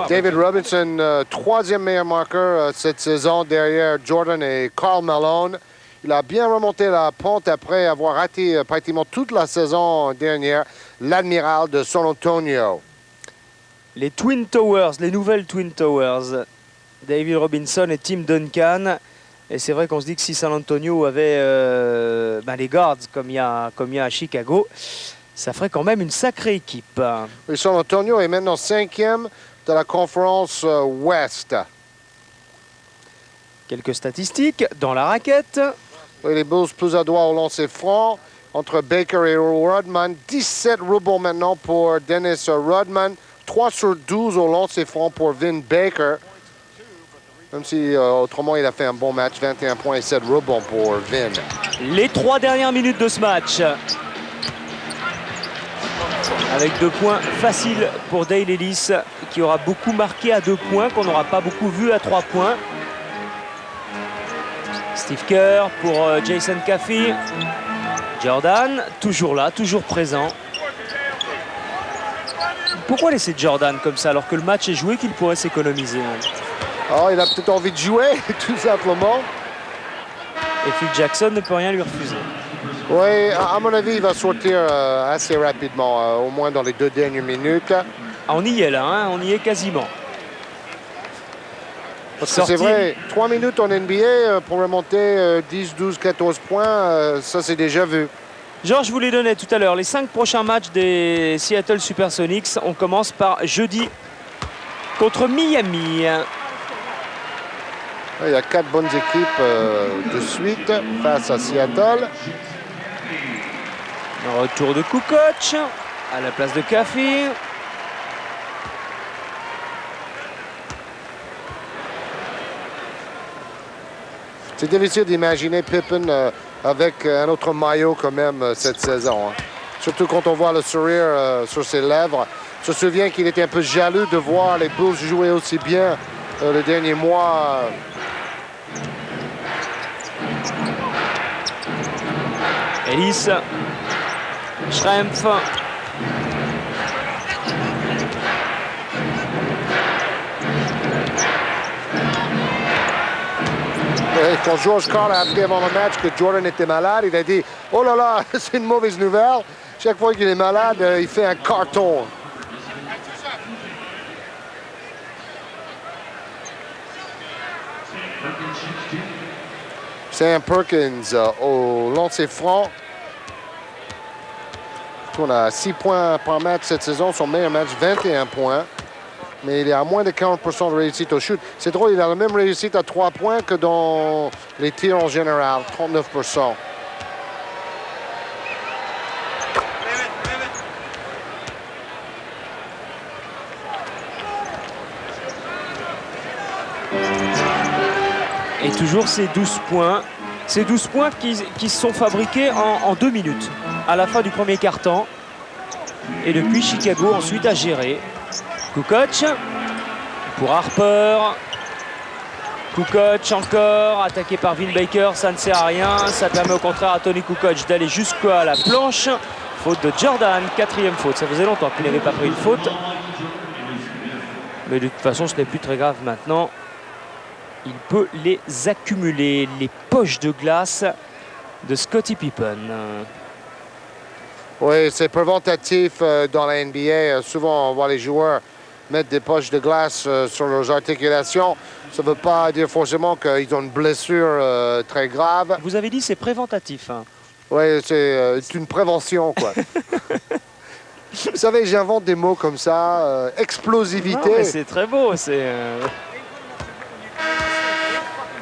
David Robinson, 3e meilleur marqueur cette saison derrière Jordan et Karl Malone. Il a bien remonté la pente après avoir raté pratiquement toute la saison dernière l'admiral de San Antonio. Les Twin Towers, les nouvelles Twin Towers. David Robinson et Tim Duncan. Et c'est vrai qu'on se dit que si San Antonio avait les guards comme il y a à Chicago, ça ferait quand même une sacrée équipe. Oui, San Antonio est maintenant 5e de la conférence Ouest. Quelques statistiques dans la raquette. Oui, les Bulls plus à droit au lancer franc entre Baker et Rodman. 17 rebonds maintenant pour Dennis Rodman. 3 sur 12 au lancer franc pour Vin Baker. Même si autrement il a fait un bon match. 21 points et 7 rebonds pour Vin. Les 3 dernières minutes de ce match. Avec 2 points faciles pour Dale Ellis, qui aura beaucoup marqué à 2 points, qu'on n'aura pas beaucoup vu à 3 points. Steve Kerr pour Jason Caffey. Jordan, toujours là, toujours présent. Pourquoi laisser Jordan comme ça alors que le match est joué, qu'il pourrait s'économiser? Oh, il a peut-être envie de jouer, tout simplement. Et Phil Jackson ne peut rien lui refuser. Oui, à mon avis, il va sortir assez rapidement, au moins dans les 2 dernières minutes. Ah, on y est là, hein, on y est quasiment. Parce que c'est vrai, 3 minutes en NBA pour remonter 10, 12, 14 points, ça c'est déjà vu. Georges vous les donnait tout à l'heure. Les 5 prochains matchs des Seattle Supersonics. On commence par jeudi contre Miami. Il y a 4 bonnes équipes de suite face à Seattle. Un retour de Kukoc à la place de Caffey. C'est difficile d'imaginer Pippen avec un autre maillot quand même cette saison. Hein. Surtout quand on voit le sourire sur ses lèvres. Je me souviens qu'il était un peu jaloux de voir les Bulls jouer aussi bien le dernier mois. Ellis. Schrempf. Quand George Karl a appris avant le match que Jordan était malade, il a dit « Oh là là, c'est une mauvaise nouvelle. Chaque fois qu'il est malade, il fait un carton. » Sam Perkins au lancer franc. On a 6 points par match cette saison. Son meilleur match, 21 points. Mais il est à moins de 40% de réussite au shoot. C'est drôle, il a la même réussite à 3 points que dans les tirs en général, 39%. Et toujours ces 12 points. Ces 12 points qui se sont fabriqués en 2 minutes. À la fin du premier quart-temps. Et depuis, Chicago ensuite a géré. Kukoc pour Harper. Kukoc encore, attaqué par Vin Baker, ça ne sert à rien. Ça permet au contraire à Tony Kukoc d'aller jusqu'à la planche. Faute de Jordan, 4e faute. Ça faisait longtemps qu'il n'avait pas pris une faute. Mais de toute façon, ce n'est plus très grave maintenant. Il peut les accumuler, les poches de glace de Scottie Pippen. Oui, c'est préventatif dans la NBA. Souvent, on voit les joueurs mettre des poches de glace sur leurs articulations. Ça ne veut pas dire forcément qu'ils ont une blessure très grave. Vous avez dit c'est préventatif. Hein. Oui, c'est une prévention, quoi. Vous savez, j'invente des mots comme ça. Explosivité. C'est très beau. C'est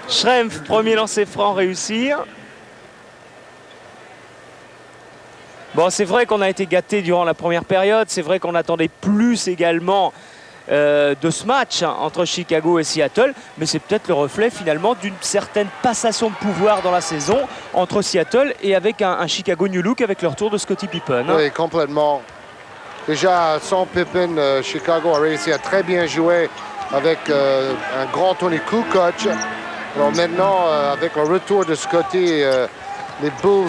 Schrempf, premier lancer franc réussir. Bon, c'est vrai qu'on a été gâtés durant la première période. C'est vrai qu'on attendait plus également de ce match entre Chicago et Seattle. Mais c'est peut-être le reflet finalement d'une certaine passation de pouvoir dans la saison entre Seattle et avec un Chicago New Look avec le retour de Scottie Pippen. Oui, complètement. Déjà, sans Pippen, Chicago a réussi à très bien jouer avec un grand Tony Kukoc. Alors maintenant, avec le retour de Scottie, les Bulls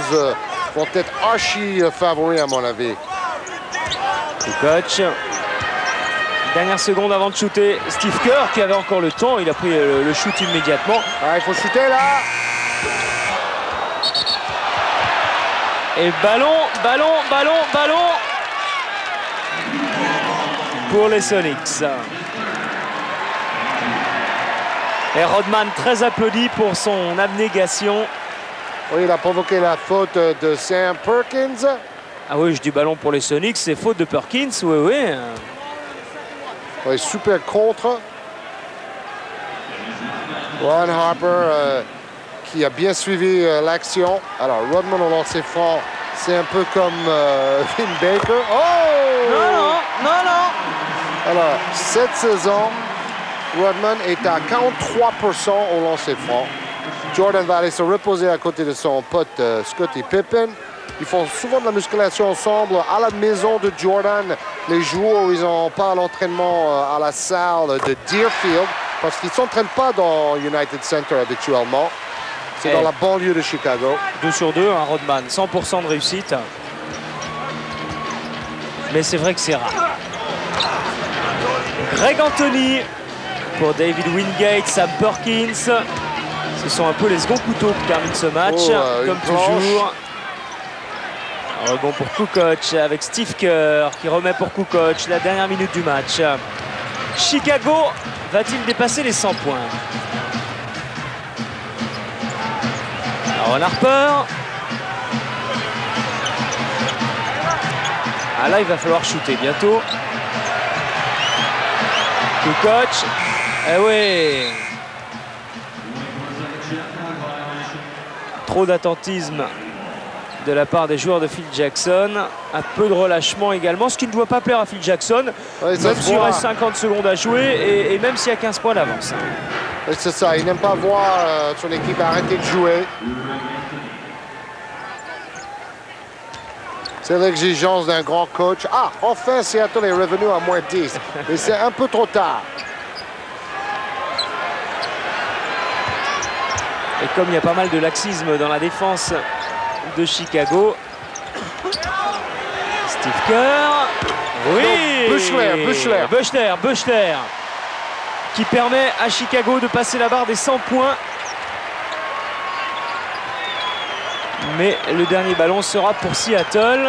vont être archi favoris à mon avis. Kukoc. Dernière seconde avant de shooter. Steve Kerr qui avait encore le temps. Il a pris le shoot immédiatement. Ah, il faut shooter là. Et ballon pour les Sonics. Et Rodman très applaudi pour son abnégation. Oui, il a provoqué la faute de Sam Perkins. Ah oui, je dis ballon pour les Sonics, c'est faute de Perkins, oui. Oui, super contre. Ron Harper qui a bien suivi l'action. Alors, Rodman au lancer franc, c'est un peu comme Vin Baker. Oh! Non. Alors, cette saison, Rodman est à 43% au lancer franc. Jordan va aller se reposer à côté de son pote Scottie Pippen. Ils font souvent de la musculation ensemble à la maison de Jordan. Les jours où ils n'ont pas l'entraînement à la salle de Deerfield, parce qu'ils ne s'entraînent pas dans United Center habituellement. C'est dans la banlieue de Chicago. 2 sur 2, hein, Rodman, 100% de réussite. Mais c'est vrai que c'est rare. Greg Anthony pour David Wingate, Sam Perkins. Ce sont un peu les seconds couteaux qui terminent ce match, comme toujours. Rebond pour Kukoc avec Steve Kerr qui remet pour Kukoc la dernière minute du match. Chicago va-t-il dépasser les 100 points? Aaron Harper. Ah là, il va falloir shooter bientôt. Kukoc. Eh oui. Trop d'attentisme de la part des joueurs de Phil Jackson. Un peu de relâchement également, ce qui ne doit pas plaire à Phil Jackson. Ouais, même s'il reste 50 secondes à jouer et même s'il y a 15 points d'avance. C'est ça, il n'aime pas voir son équipe arrêter de jouer. C'est l'exigence d'un grand coach. Ah, enfin, Seattle est revenu à moins 10. Mais c'est un peu trop tard. Et comme il y a pas mal de laxisme dans la défense de Chicago. Steve Kerr. Oui. Buechler. Qui permet à Chicago de passer la barre des 100 points. Mais le dernier ballon sera pour Seattle.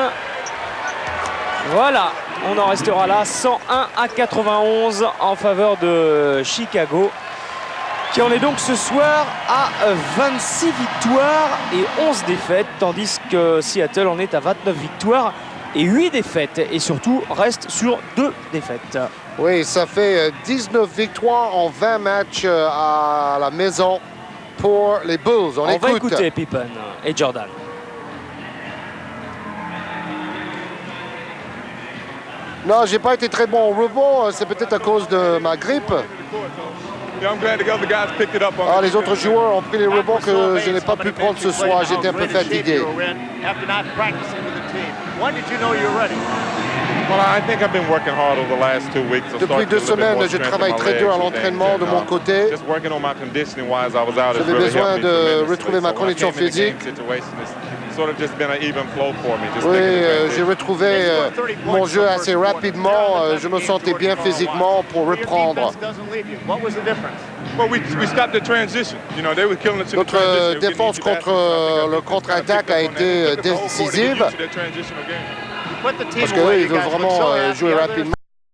Voilà, on en restera là, 101 à 91 en faveur de Chicago, qui en est donc ce soir à 26 victoires et 11 défaites, tandis que Seattle en est à 29 victoires et 8 défaites, et surtout reste sur 2 défaites. Oui, ça fait 19 victoires en 20 matchs à la maison pour les Bulls. On va écouter Pippen et Jordan. Non, j'ai pas été très bon au rebond. C'est peut-être à cause de ma grippe. Ah, les autres joueurs ont pris les rebonds que je n'ai pas pu prendre ce soir. J'étais un peu fatigué. Depuis 2 semaines, je travaille très dur à l'entraînement de mon côté. J'avais besoin de retrouver ma condition physique. Oui, j'ai retrouvé mon jeu assez rapidement. Je me sentais bien physiquement pour reprendre. Notre défense contre le contre-attaque a été décisive. Parce qu'eux, ils veulent vraiment jouer rapidement.